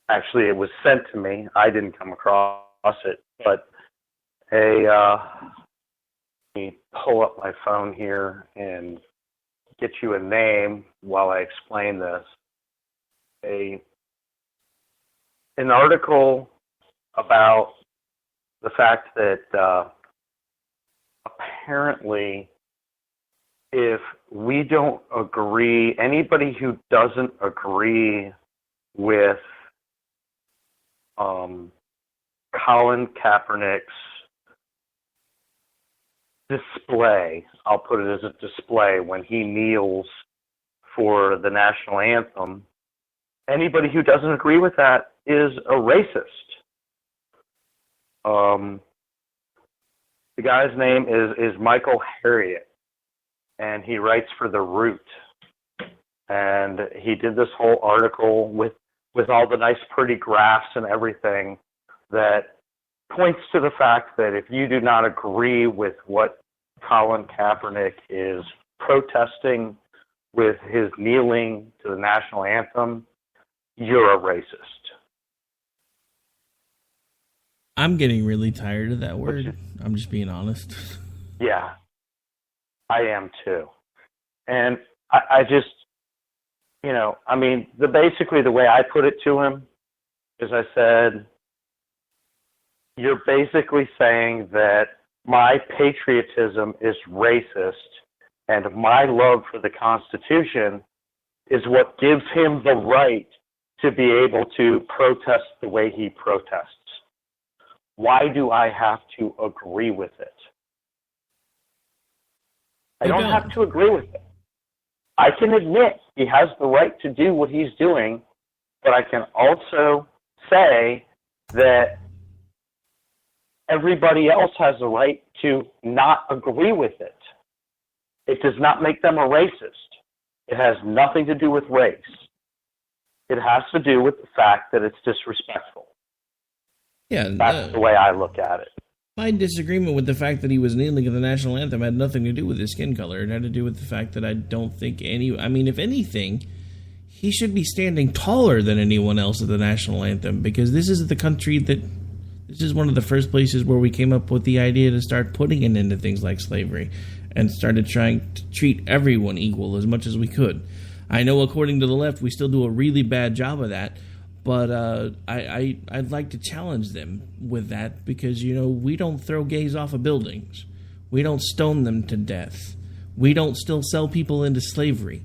Actually, it was sent to me. I didn't come across it, but let me pull up my phone here and get you a name while I explain this. An article about the fact that apparently, if we don't agree, anybody who doesn't agree with Colin Kaepernick's display, I'll put it as a display, when he kneels for the national anthem, anybody who doesn't agree with that is a racist. The guy's name is Michael Harriot, and he writes for The Root. And he did this whole article with all the nice, pretty graphs and everything that points to the fact that if you do not agree with what Colin Kaepernick is protesting with his kneeling to the national anthem, you're a racist. I'm getting really tired of that word. I'm just being honest. Yeah, I am too. And I just, basically the way I put it to him is I said, you're basically saying that my patriotism is racist and my love for the Constitution is what gives him the right to be able to protest the way he protests. Why do I have to agree with it? I don't have to agree with it. I can admit he has the right to do what he's doing, but I can also say that everybody else has a right to not agree with it. It does not make them a racist. It has nothing to do with race. It has to do with the fact that it's disrespectful. Yeah, that's the way I look at it. My disagreement with the fact that he was kneeling at the national anthem had nothing to do with his skin color. It had to do with the fact that I don't think if anything, he should be standing taller than anyone else at the national anthem, because this is the country this is one of the first places where we came up with the idea to start putting an end to things like slavery and started trying to treat everyone equal as much as we could. I know according to the left, we still do a really bad job of that. But I'd like to challenge them with that because, we don't throw gays off of buildings. We don't stone them to death. We don't still sell people into slavery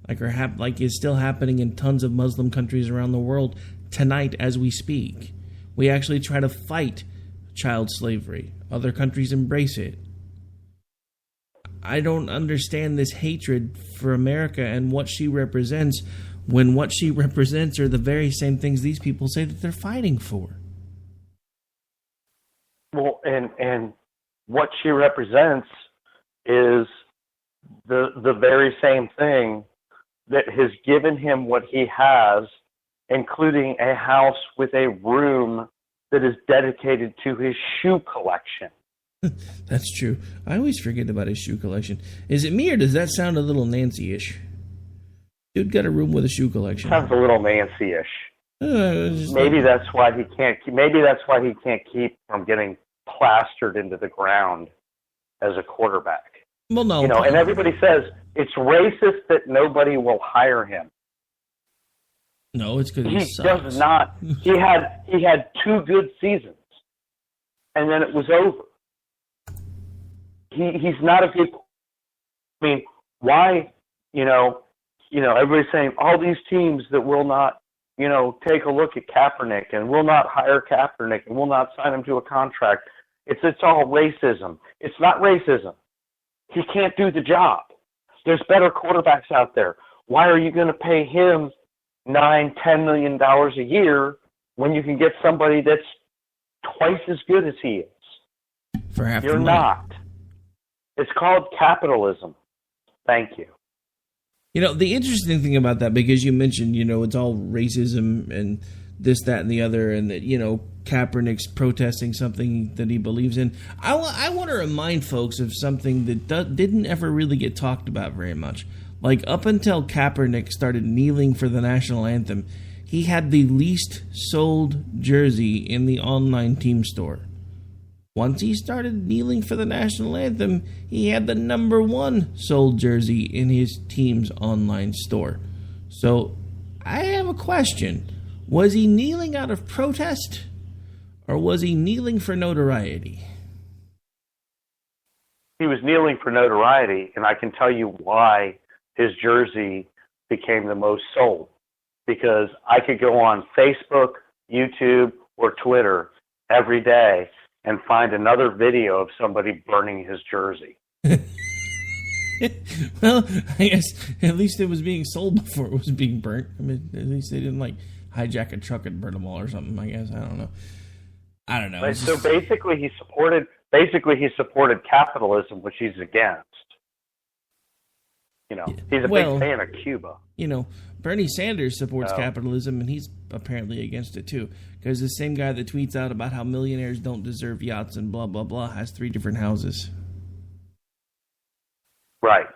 like is still happening in tons of Muslim countries around the world tonight as we speak. We actually try to fight child slavery. Other countries embrace it. I don't understand this hatred for America and what she represents when what she represents are the very same things these people say that they're fighting for. Well, and what she represents is the very same thing that has given him what he has, including a house with a room that is dedicated to his shoe collection. That's true. I always forget about his shoe collection. Is it me, or does that sound a little Nancy-ish? Dude got a room with a shoe collection. Sounds a little Nancy-ish. Maybe that's why he can't. Maybe that's why he can't keep from getting plastered into the ground as a quarterback. Well, no. And everybody says it's racist that nobody will hire him. No, it's because he does not. He had 2 good seasons, and then it was over. He's not a good. I mean, why? Everybody's saying all these teams that will not, take a look at Kaepernick and will not hire Kaepernick and will not sign him to a contract. It's all racism. It's not racism. He can't do the job. There's better quarterbacks out there. Why are you going to pay him $9-10 million a year when you can get somebody that's twice as good as he is? For half You're the money. not. It's called capitalism. Thank you. The interesting thing about that, because you mentioned, it's all racism and this, that, and the other, and that, Kaepernick's protesting something that he believes in. I want to remind folks of something that didn't ever really get talked about very much. Like, up until Kaepernick started kneeling for the national anthem, he had the least sold jersey in the online team store. Once he started kneeling for the national anthem, he had the number 1 sold jersey in his team's online store. So, I have a question. Was he kneeling out of protest, or was he kneeling for notoriety? he was kneeling for notoriety, and I can tell you why his jersey became the most sold. Because I could go on Facebook, YouTube, or Twitter every day and find another video of somebody burning his jersey. Well, I guess at least it was being sold before it was being burnt. I mean, at least they didn't hijack a truck and burn them all or something. I guess I don't know. Right, so basically, he supported capitalism, which he's against. He's a big fan of Cuba. Bernie Sanders supports capitalism, and he's apparently against it too. Because the same guy that tweets out about how millionaires don't deserve yachts and blah blah blah has 3 different houses. Right.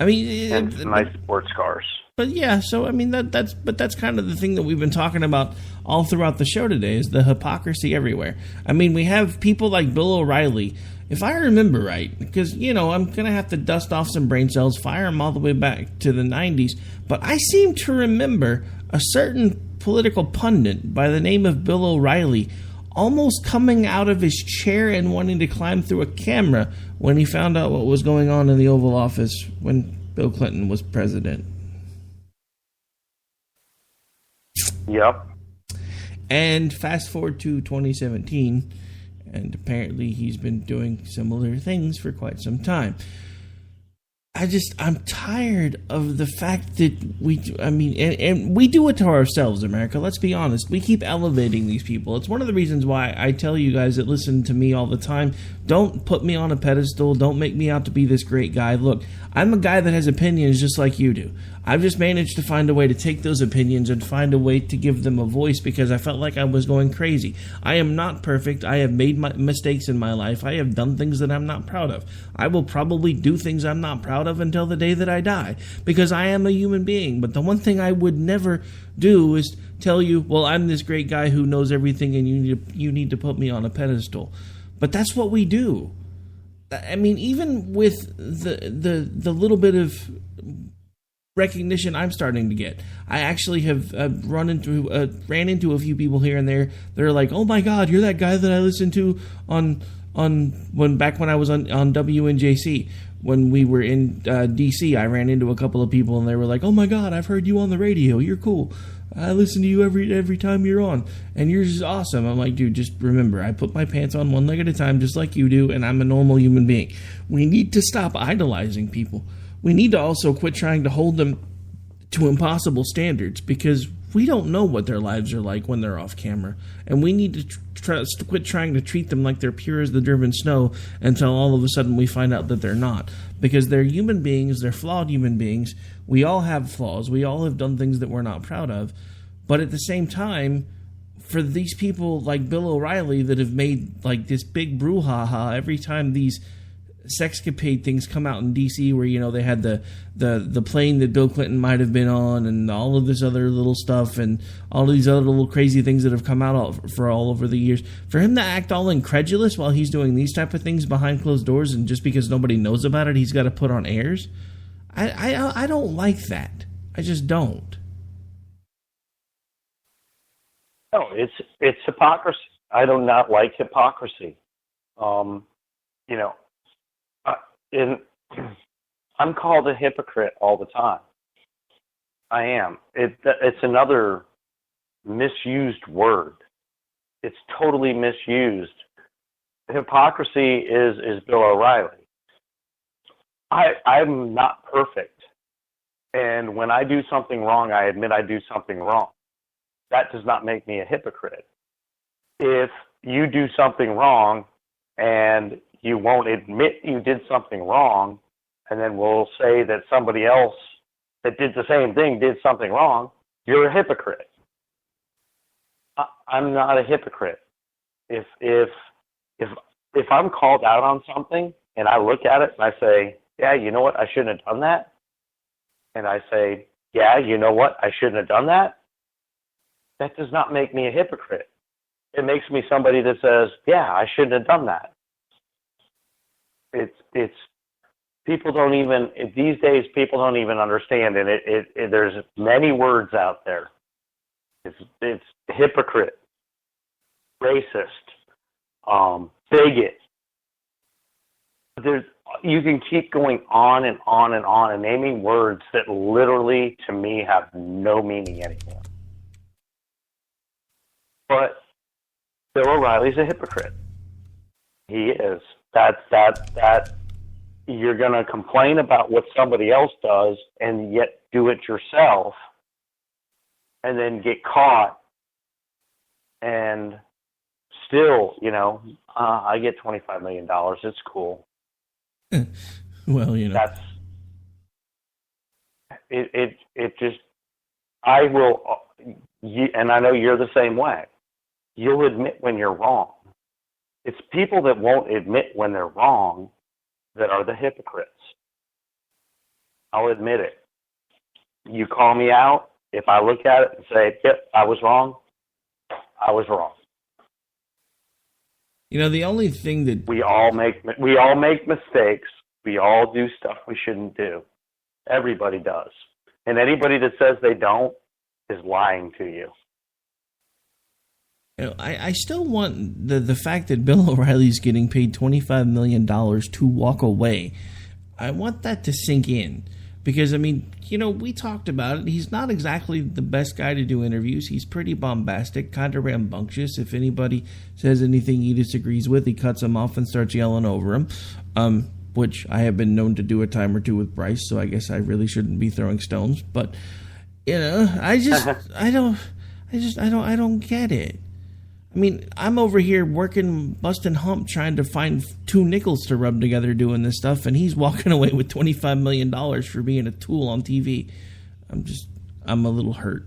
I mean, and nice sports cars. But yeah, so I mean that's kind of the thing that we've been talking about all throughout the show today is the hypocrisy everywhere. I mean, we have people like Bill O'Reilly. If I remember right, because, I'm going to have to dust off some brain cells, fire them all the way back to the 90s, but I seem to remember a certain political pundit by the name of Bill O'Reilly almost coming out of his chair and wanting to climb through a camera when he found out what was going on in the Oval Office when Bill Clinton was president. Yep. And fast forward to 2017... and apparently he's been doing similar things for quite some time. I'm tired of the fact that and we do it to ourselves, America. Let's be honest. We keep elevating these people. It's one of the reasons why I tell you guys that listen to me all the time, don't put me on a pedestal. Don't make me out to be this great guy. Look, I'm a guy that has opinions just like you do. I've just managed to find a way to take those opinions and find a way to give them a voice because I felt like I was going crazy. I am not perfect. I have made mistakes in my life. I have done things that I'm not proud of. I will probably do things I'm not proud of until the day that I die because I am a human being. But the one thing I would never do is tell you, well, I'm this great guy who knows everything and you need to put me on a pedestal. But that's what we do. I mean, even with the little bit of recognition I'm starting to get, I actually have ran into a few people here and there. They're like, "Oh my God, you're that guy that I listened to on when I was on WNJC when we were in DC." I ran into a couple of people and they were like, "Oh my God, I've heard you on the radio. You're cool. I listen to you every time you're on, and you're just awesome." I'm like, dude, just remember, I put my pants on one leg at a time, just like you do, and I'm a normal human being. We need to stop idolizing people. We need to also quit trying to hold them to impossible standards because we don't know what their lives are like when they're off camera. And we need to quit trying to treat them like they're pure as the driven snow until all of a sudden we find out that they're not. Because they're human beings, they're flawed human beings. We all have flaws. We all have done things that we're not proud of. But at the same time, for these people like Bill O'Reilly that have made like this big brouhaha every time these sexcapade things come out in DC where, they had the plane that Bill Clinton might have been on and all of this other little stuff and all these other little crazy things that have come out for all over the years. For him to act all incredulous while he's doing these type of things behind closed doors and just because nobody knows about it, he's got to put on airs. I don't like that. I just don't. No, it's hypocrisy. I do not like hypocrisy. I'm called a hypocrite all the time. I am. It's another misused word. It's totally misused. Hypocrisy is Bill O'Reilly. I'm not perfect. And when I do something wrong, I admit I do something wrong. That does not make me a hypocrite. If you do something wrong and you won't admit you did something wrong, and then we'll say that somebody else that did the same thing did something wrong, you're a hypocrite. I'm not a hypocrite. If I'm called out on something and I look at it and I say, yeah, you know what, I shouldn't have done that, and I say, yeah, you know what, I shouldn't have done that, that does not make me a hypocrite. It makes me somebody that says, yeah, I shouldn't have done that. It's people don't even these days. People don't even understand, and there's many words out there. It's hypocrite, racist, bigot, You can keep going on and on and on and naming words that literally, to me, have no meaning anymore. But Bill O'Reilly's a hypocrite. He is. That you're going to complain about what somebody else does and yet do it yourself and then get caught and still, I get $25 million. It's cool. Well, That's it just, I will, and I know you're the same way. You'll admit when you're wrong. It's people that won't admit when they're wrong that are the hypocrites. I'll admit it. You call me out, if I look at it and say, yep, I was wrong, I was wrong. The only thing that we all make mistakes. We all do stuff we shouldn't do. Everybody does. And anybody that says they don't is lying to you. I still want the fact that Bill O'Reilly's getting paid $25 million to walk away. I want that to sink in. Because, we talked about it. He's not exactly the best guy to do interviews. He's pretty bombastic, kind of rambunctious. If anybody says anything he disagrees with, he cuts them off and starts yelling over him, which I have been known to do a time or two with Bryce, so I guess I really shouldn't be throwing stones. But, I don't get it. I'm over here working, busting hump, trying to find 2 nickels to rub together doing this stuff, and he's walking away with $25 million for being a tool on TV. I'm a little hurt.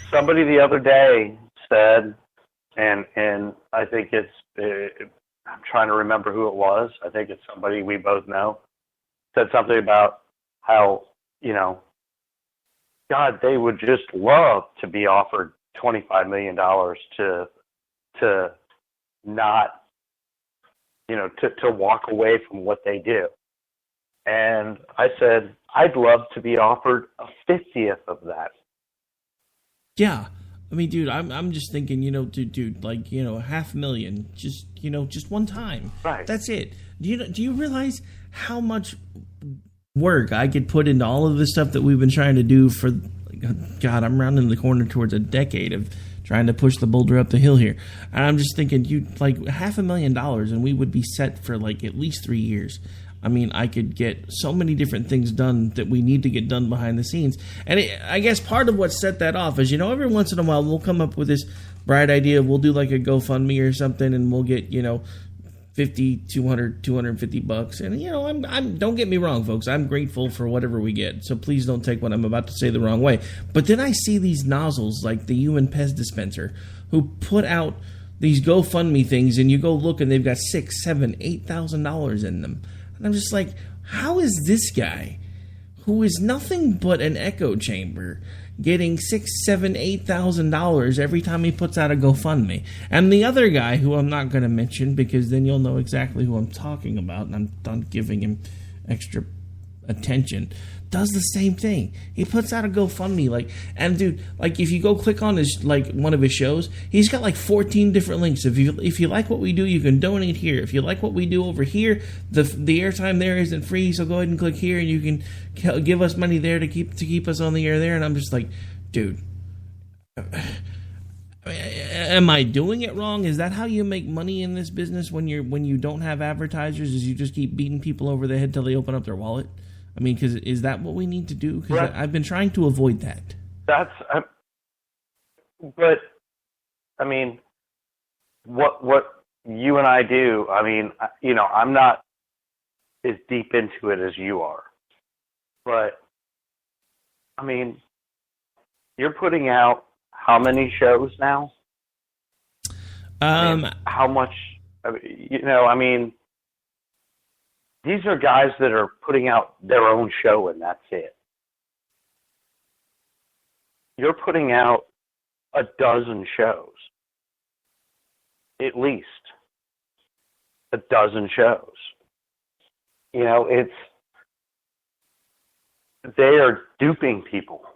Somebody the other day said, and I think I'm trying to remember who it was. I think it's somebody we both know. Said something about how, God, they would just love to be offered $25 million to not, to walk away from what they do. And I said, I'd love to be offered a 50th of that. Yeah. Dude, I'm just thinking, dude, like, $500,000, just one time. Right. That's it. Do you realize how much work I could put into all of this stuff that we've been trying to do for, God, I'm rounding the corner towards a decade of trying to push the boulder up the hill here. And I'm just thinking, $500,000 and we would be set for at least 3 years. I could get so many different things done that we need to get done behind the scenes. And I guess part of what set that off is, every once in a while we'll come up with this bright idea. We'll do a GoFundMe or something and we'll get, $50, $200, $250. And, I'm don't get me wrong, folks. I'm grateful for whatever we get. So please don't take what I'm about to say the wrong way. But then I see these nozzles like the UN Pez dispenser who put out these GoFundMe things and you go look and they've got $6,000, $7,000, $8,000 in them. And I'm just like, how is this guy, who is nothing but an echo chamber, getting $6,000, $7,000, $8,000 every time he puts out a GoFundMe? And the other guy, who I'm not going to mention because then you'll know exactly who I'm talking about, and I'm done giving him extra attention, does the same thing. He puts out a GoFundMe, and dude, if you go click on his one of his shows, he's got 14 different links. If you like what we do, you can donate here. If you like what we do over here, the airtime there isn't free, so go ahead and click here, and you can give us money there to keep us on the air there. And I'm just like, dude, am I doing it wrong? Is that how you make money in this business when you don't have advertisers? Is you just keep beating people over the head till they open up their wallet? Because is that what we need to do? Because right. I've been trying to avoid that. But what you and I do, I'm not as deep into it as you are. But, you're putting out how many shows now? How much, these are guys that are putting out their own show and that's it. You're putting out a dozen shows. At least a dozen shows. They are duping people.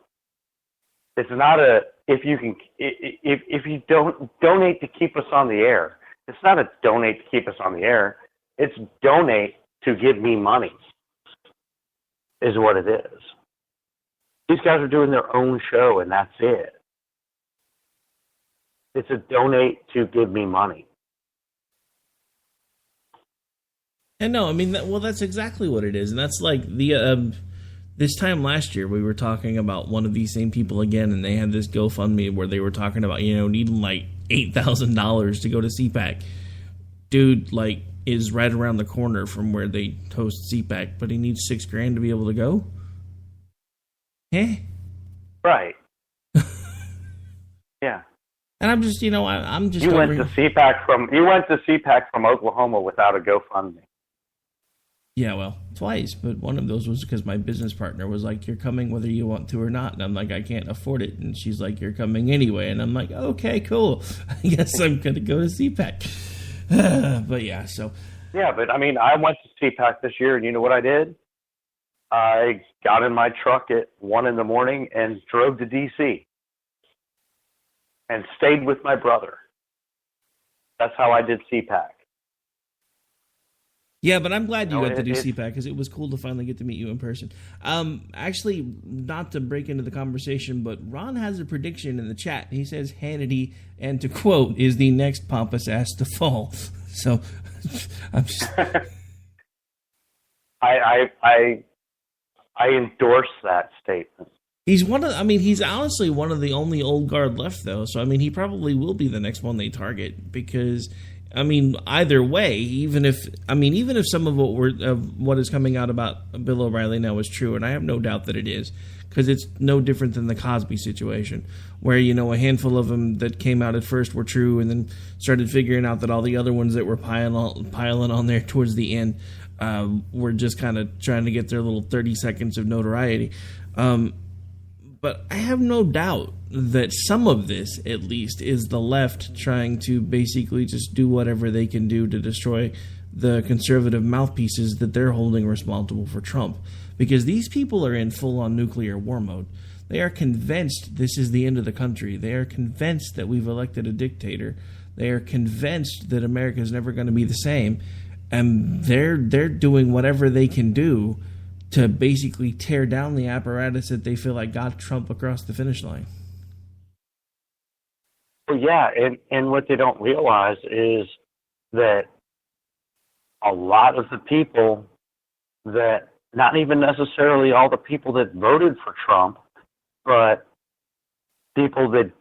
It's not if you don't donate to keep us on the air. It's not a donate to keep us on the air. It's donate to give me money is what it is. These guys are doing their own show, and that's it. It's a donate to give me money. And no, I mean, that's exactly what it is. And that's like the this time last year, we were talking about one of these same people again, and they had this GoFundMe where they were talking about, needing like $8,000 to go to CPAC. Dude, like, is right around the corner from where they host CPAC, but he needs $6,000 to be able to go? Right. Yeah. And I'm just, I'm just. You went to CPAC from Oklahoma without a GoFundMe. Yeah, well, twice, but one of those was because my business partner was like, "You're coming whether you want to or not," and I'm like, "I can't afford it," and she's like, "You're coming anyway," and I'm like, "Okay, cool. I guess I'm gonna go to CPAC." But yeah, so. Yeah, but I mean, I went to CPAC this year, and you know what I did? I got in my truck at 1 a.m. and drove to D.C. and stayed with my brother. That's how I did CPAC. Yeah, but I'm glad you went to do CPAC because it was cool to finally get to meet you in person. Actually, not to break into the conversation, but Ron has a prediction in the chat. He says Hannity, and to quote, is the next pompous ass to fall. So, I'm just... I endorse that statement. He's he's honestly one of the only old guard left, though. So, he probably will be the next one they target because... either way, even if some of what is coming out about Bill O'Reilly now is true, and I have no doubt that it is, because it's no different than the Cosby situation, where, a handful of them that came out at first were true, and then started figuring out that all the other ones that were piling on there towards the end were just kind of trying to get their little 30 seconds of notoriety. But I have no doubt that some of this, at least, is the left trying to basically just do whatever they can do to destroy the conservative mouthpieces that they're holding responsible for Trump. Because these people are in full-on nuclear war mode. They are convinced this is the end of the country. They are convinced that we've elected a dictator. They are convinced that America is never going to be the same. And they're doing whatever they can do to basically tear down the apparatus that they feel like got Trump across the finish line. Well, yeah, and what they don't realize is that a lot of the people that, not even necessarily all the people that voted for Trump, but people that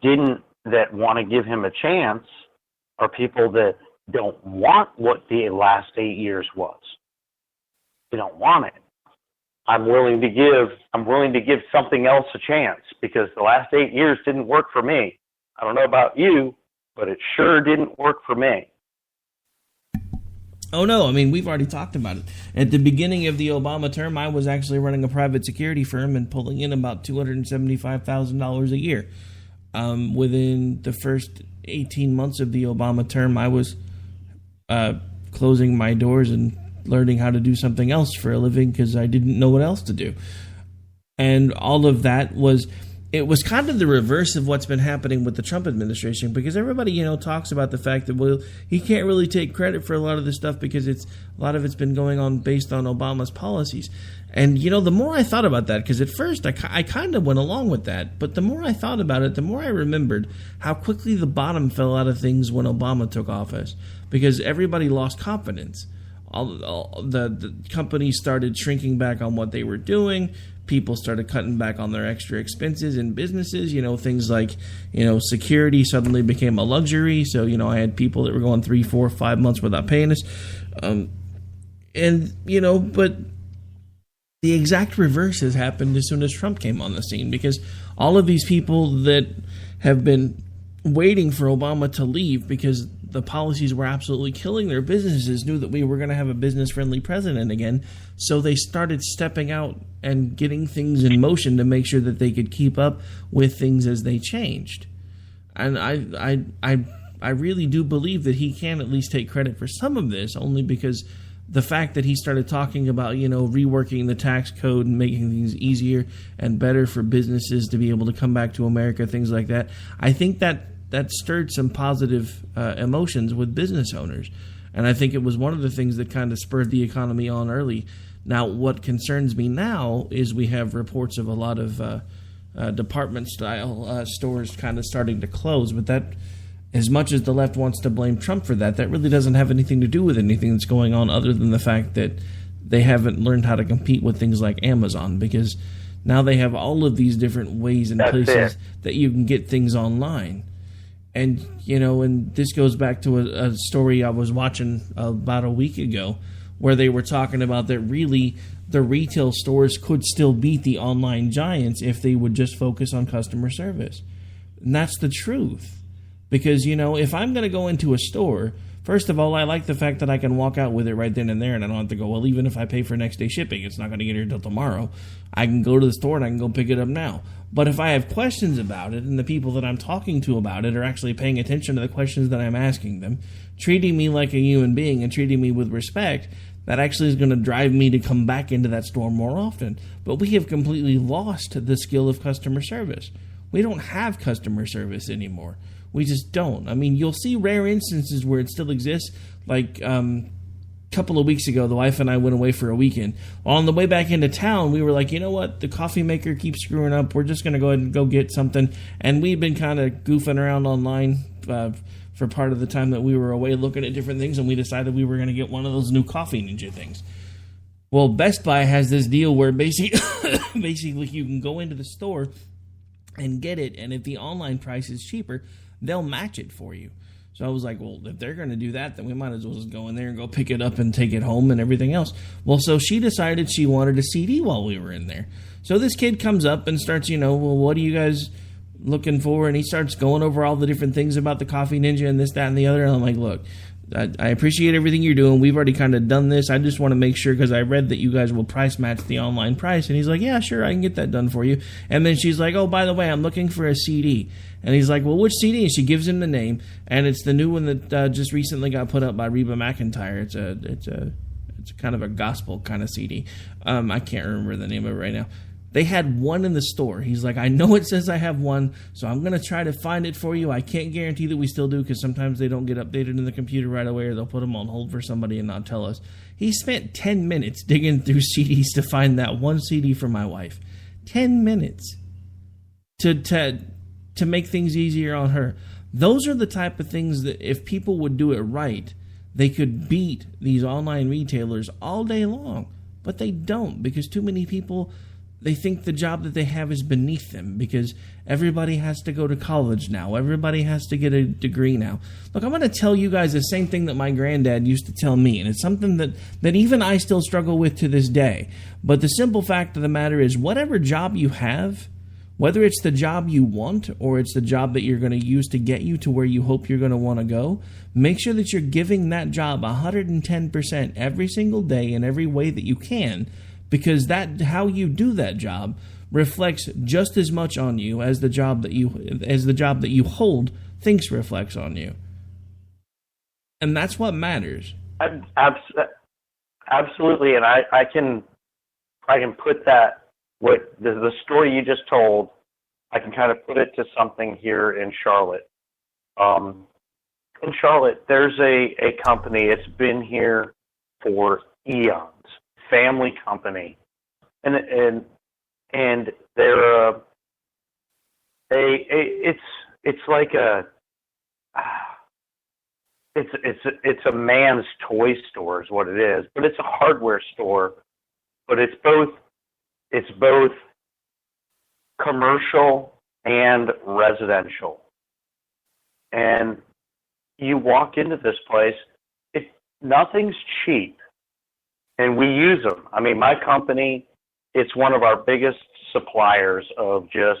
want to give him a chance are people that don't want what the last 8 years was. They don't want it. I'm willing to give something else a chance because the last 8 years didn't work for me. I don't know about you, but it sure didn't work for me. Oh, no. We've already talked about it. At the beginning of the Obama term, I was actually running a private security firm and pulling in about $275,000 a year. Within the first 18 months of the Obama term, I was closing my doors and learning how to do something else for a living because I didn't know what else to do. And all of that was kind of the reverse of what's been happening with the Trump administration, because everybody, talks about the fact that, well, he can't really take credit for a lot of this stuff because a lot of it's been going on based on Obama's policies. And, the more I thought about that, because at first I kind of went along with that, but the more I thought about it, the more I remembered how quickly the bottom fell out of things when Obama took office, because everybody lost confidence. All the companies started shrinking back on what they were doing. People started cutting back on their extra expenses in businesses. Things like, security suddenly became a luxury. So, I had people that were going 3, 4, 5 months without paying us. But the exact reverse has happened as soon as Trump came on the scene, because all of these people that have been waiting for Obama to leave because the policies were absolutely killing their businesses knew that we were going to have a business-friendly president again, so they started stepping out and getting things in motion to make sure that they could keep up with things as they changed. And I really do believe that he can at least take credit for some of this, only because the fact that he started talking about, reworking the tax code and making things easier and better for businesses to be able to come back to America, things like that, I think that stirred some positive emotions with business owners. And I think it was one of the things that kind of spurred the economy on early. Now, what concerns me now is we have reports of a lot of department-style stores kind of starting to close. But that, as much as the left wants to blame Trump for that, that really doesn't have anything to do with anything that's going on other than the fact that they haven't learned how to compete with things like Amazon, because now they have all of these different ways and places that you can get things online. And, and this goes back to a story I was watching about a week ago where they were talking about that really the retail stores could still beat the online giants if they would just focus on customer service. And that's the truth. Because, if I'm going to go into a store, first of all, I like the fact that I can walk out with it right then and there, and I don't have to go, well, even if I pay for next day shipping, it's not going to get here until tomorrow. I can go to the store and I can go pick it up now. But if I have questions about it, and the people that I'm talking to about it are actually paying attention to the questions that I'm asking them, treating me like a human being and treating me with respect, that actually is going to drive me to come back into that store more often. But we have completely lost the skill of customer service. We don't have customer service anymore. We just don't. I mean, you'll see rare instances where it still exists. Like a couple of weeks ago, the wife and I went away for a weekend. On the way back into town, we were like, you know what? The coffee maker keeps screwing up. We're just going to go ahead and go get something. And we've been kind of goofing around online for part of the time that we were away looking at different things, and we decided we were going to get one of those new Coffee Ninja things. Well, Best Buy has this deal where basically you can go into the store and get it, and if the online price is cheaper, they'll match it for you. So I was like, well, if they're going to do that, then we might as well just go in there and go pick it up and take it home and everything else. Well, so she decided she wanted a CD while we were in there. So this kid comes up and starts, well, what are you guys looking for? And he starts going over all the different things about the Coffee Ninja and this, that, and the other. And I'm like, look, I appreciate everything you're doing. We've already kind of done this. I just want to make sure, because I read that you guys will price match the online price. And he's like, yeah, sure, I can get that done for you. And then she's like, oh, by the way, I'm looking for a CD. And he's like, well, which CD? And she gives him the name, and it's the new one that just recently got put up by Reba McEntire. It's kind of a gospel kind of CD. I can't remember the name of it right now. They had one in the store. He's like, I know it says I have one, so I'm going to try to find it for you. I can't guarantee that we still do, because sometimes they don't get updated in the computer right away, or they'll put them on hold for somebody and not tell us. He spent 10 minutes digging through CDs to find that one CD for my wife. 10 minutes to make things easier on her. Those are the type of things that if people would do it right, they could beat these online retailers all day long. But they don't, because too many people, they think the job that they have is beneath them, because everybody has to go to college now. Everybody has to get a degree now. Look, I'm going to tell you guys the same thing that my granddad used to tell me, and it's something that even I still struggle with to this day. But the simple fact of the matter is, whatever job you have, whether it's the job you want or it's the job that you're going to use to get you to where you hope you're going to want to go, make sure that you're giving that job 110% every single day in every way that you can, because that how you do that job reflects just as much on you as the job that you hold thinks reflects on you. And that's what matters. Absolutely, and I can put that, what the story you just told, I can kind of put it to something here in Charlotte. In Charlotte, there's a company. It's been here for eons. Family company, and they're it's like it's a man's toy store is what it is, but it's a hardware store, but it's both commercial and residential. And you walk into this place, nothing's cheap. And we use them. I mean, my company, it's one of our biggest suppliers of just,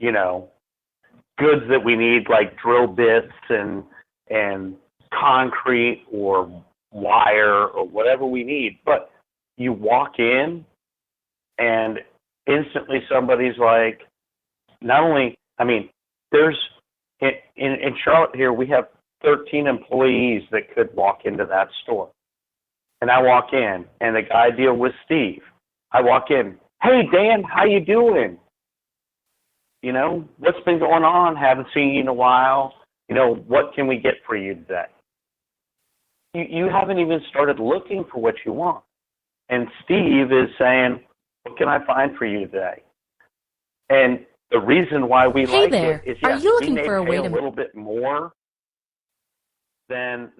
goods that we need, like drill bits and concrete or wire or whatever we need. But you walk in and instantly somebody's like, not only, I mean, there's, in Charlotte here, we have 13 employees that could walk into that store. And I walk in, and the guy deal with Steve. I walk in, hey, Dan, how you doing? What's been going on? Haven't seen you in a while. What can we get for you today? you haven't even started looking for what you want. And Steve is saying, what can I find for you today? And the reason why we Hey like there. it is, Are yes, you we looking may for a pay way a to little bit more than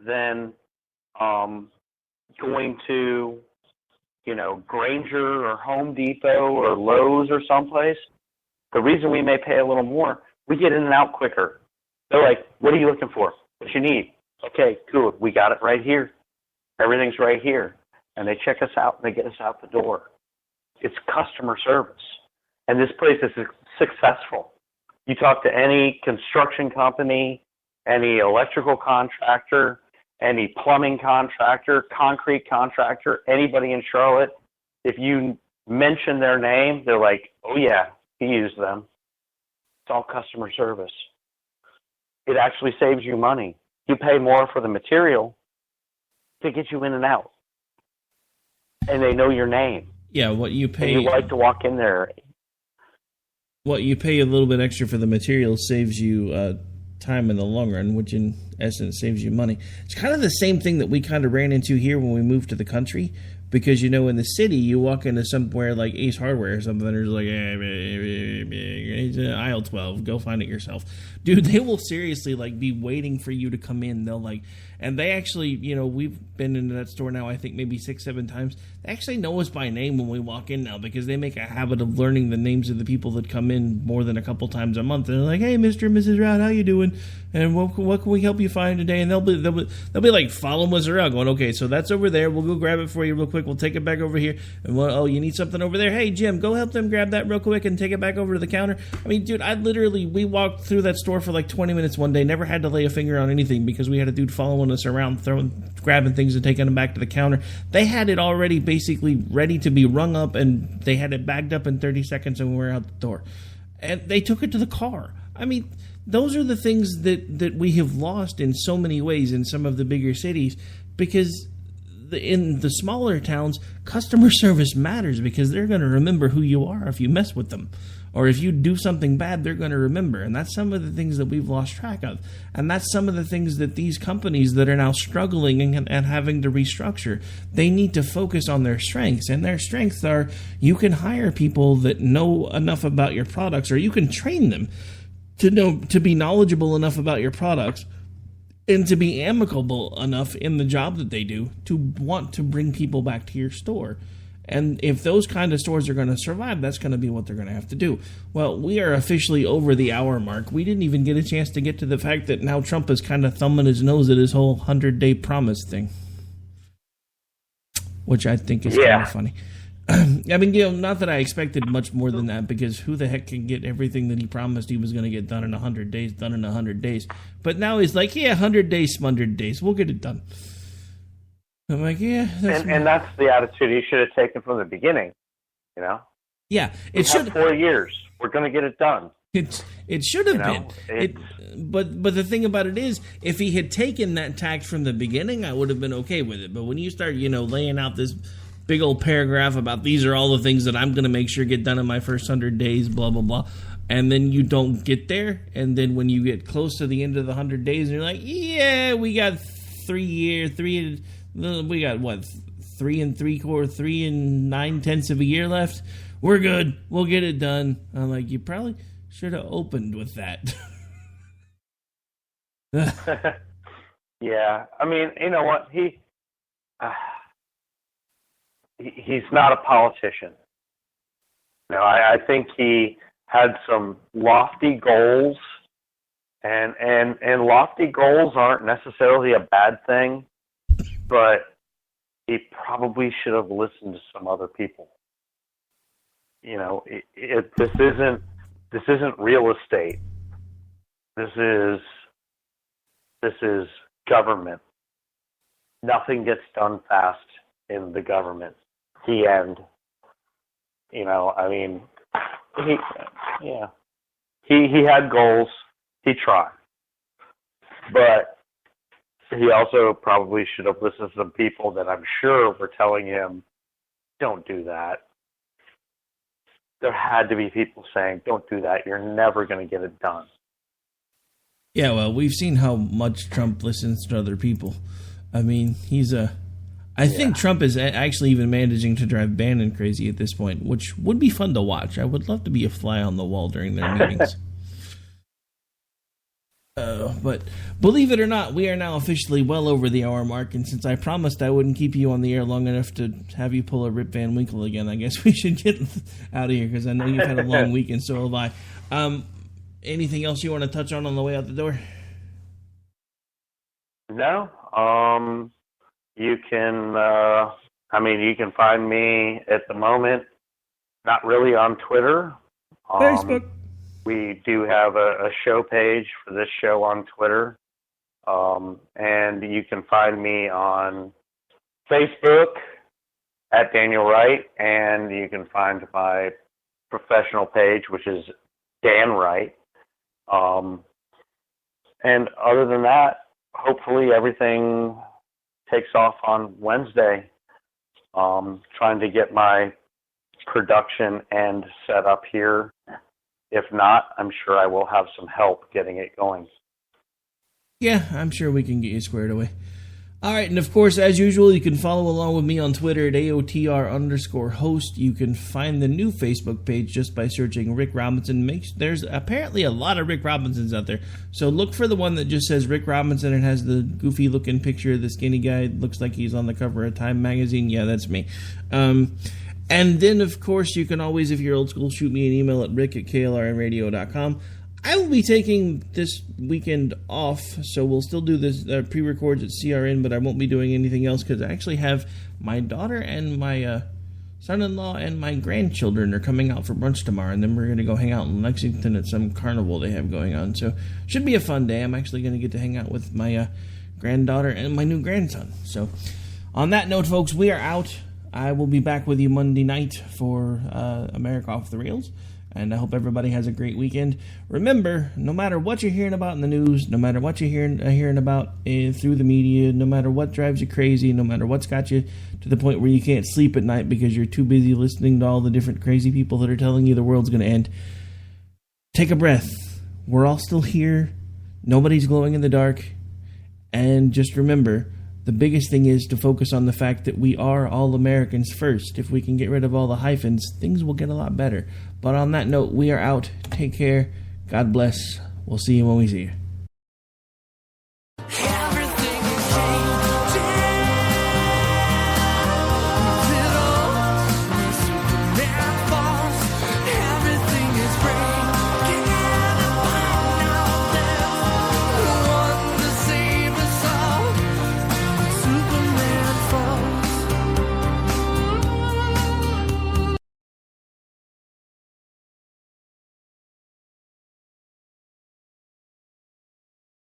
going to, Granger or Home Depot or Lowe's or someplace. The reason we may pay a little more, we get in and out quicker. They're like, what are you looking for? What you need? Okay, cool. We got it right here. Everything's right here. And they check us out and they get us out the door. It's customer service. And this place is successful. You talk to any construction company, any electrical contractor, any plumbing contractor, concrete contractor, anybody in Charlotte, if you mention their name, they're like, oh yeah, he used them. It's all customer service. It actually saves you money. You pay more for the material to get you in and out. And they know your name. Yeah, what you pay. And you like to walk in there. What you pay a little bit extra for the material saves you time in the long run, which in essence saves you money. It's kind of the same thing that we kind of ran into here when we moved to the country, because in the city you walk into somewhere like Ace Hardware or something, there's like it's aisle 12, go find it yourself, dude. They will seriously be waiting for you to come in. They'll and they actually, we've been into that store now I think maybe 6-7 times. They actually know us by name when we walk in now, because they make a habit of learning the names of the people that come in more than a couple times a month. And they're like, hey, Mr. and Mrs. Rod, how you doing? And what can we help you find today? And they'll be like following us around going, okay, so that's over there, we'll go grab it for you real quick, we'll take it back over here. And you need something over there? Hey, Jim, go help them grab that real quick and take it back over to the counter. I mean, dude, we walked through that store for 20 minutes one day, never had to lay a finger on anything because we had a dude following us around, grabbing things and taking them back to the counter. They had it already basically ready to be rung up, and they had it bagged up in 30 seconds and we were out the door. And they took it to the car. I mean, those are the things that we have lost in so many ways in some of the bigger cities, because in the smaller towns, customer service matters, because they're going to remember who you are if you mess with them. Or if you do something bad, they're going to remember. And that's some of the things that we've lost track of. And that's some of the things that these companies that are now struggling and having to restructure, they need to focus on their strengths. And their strengths are, you can hire people that know enough about your products, or you can train them to be knowledgeable enough about your products and to be amicable enough in the job that they do to want to bring people back to your store. And if those kind of stores are going to survive, that's going to be what they're going to have to do. Well, we are officially over the hour mark. We didn't even get a chance to get to the fact that now Trump is kind of thumbing his nose at his whole 100-day promise thing, which I think is kind of funny. I mean, not that I expected much more than that, because who the heck can get everything that he promised he was going to get done in 100 days, done in 100 days? But now he's like, 100 days, 100 days. We'll get it done. I'm like, yeah. And that's the attitude he should have taken from the beginning, Yeah, it should. 4 years. We're going to get it done. It should have been. But the thing about it is, if he had taken that tact from the beginning, I would have been okay with it. But when you start, laying out this big old paragraph about these are all the things that I'm going to make sure get done in my first 100 days, blah, blah, blah, and then you don't get there, and then when you get close to the end of the 100 days, and you're like, yeah, we got 3 years, we got what, 3 9/10 of a year left. We're good. We'll get it done. I'm like, you probably should have opened with that. Yeah, I mean, you know what? He's not a politician. I think he had some lofty goals, and lofty goals aren't necessarily a bad thing, but he probably should have listened to some other people. This isn't real estate. This is government. Nothing gets done fast in the government. The end. I mean, he had goals. He tried, but he also probably should have listened to some people that I'm sure were telling him, "Don't do that." There had to be people saying, "Don't do that. You're never going to get it done." Yeah, well, we've seen how much Trump listens to other people. I mean, I think Trump is actually even managing to drive Bannon crazy at this point, which would be fun to watch. I would love to be a fly on the wall during their meetings. But believe it or not, we are now officially well over the hour mark, and since I promised I wouldn't keep you on the air long enough to have you pull a Rip Van Winkle again, I guess we should get out of here, because I know you've had a long week, and so have I. Anything else you want to touch on the way out the door? No. You can, you can find me at the moment, not really on Twitter. Facebook. We do have a show page for this show on Twitter. And you can find me on Facebook at Daniel Wright, and you can find my professional page, which is Dan Wright. And other than that, hopefully everything takes off on Wednesday. Trying to get my production end set up here. If not, I'm sure I will have some help getting it going. Yeah, I'm sure we can get you squared away. All right, and of course, as usual, you can follow along with me on Twitter at AOTR_host. You can find the new Facebook page just by searching Rick Robinson. There's apparently a lot of Rick Robinsons out there. So look for the one that just says Rick Robinson and has the goofy-looking picture of the skinny guy. Looks like he's on the cover of Time magazine. Yeah, that's me. And then, of course, you can always, if you're old school, shoot me an email at rick@klrnradio.com. I will be taking this weekend off, so we'll still do this pre-records at CRN, but I won't be doing anything else because I actually have my daughter and my son-in-law and my grandchildren are coming out for brunch tomorrow, and then we're going to go hang out in Lexington at some carnival they have going on. So should be a fun day. I'm actually going to get to hang out with my granddaughter and my new grandson. So on that note, folks, we are out. I will be back with you Monday night for America Off the Rails, and I hope everybody has a great weekend. Remember, no matter what you're hearing about in the news, no matter what you're hearing about through the media, no matter what drives you crazy, no matter what's got you to the point where you can't sleep at night because you're too busy listening to all the different crazy people that are telling you the world's going to end, take a breath. We're all still here. Nobody's glowing in the dark. And just remember, the biggest thing is to focus on the fact that we are all Americans first. If we can get rid of all the hyphens, things will get a lot better. But on that note, we are out. Take care. God bless. We'll see you when we see you.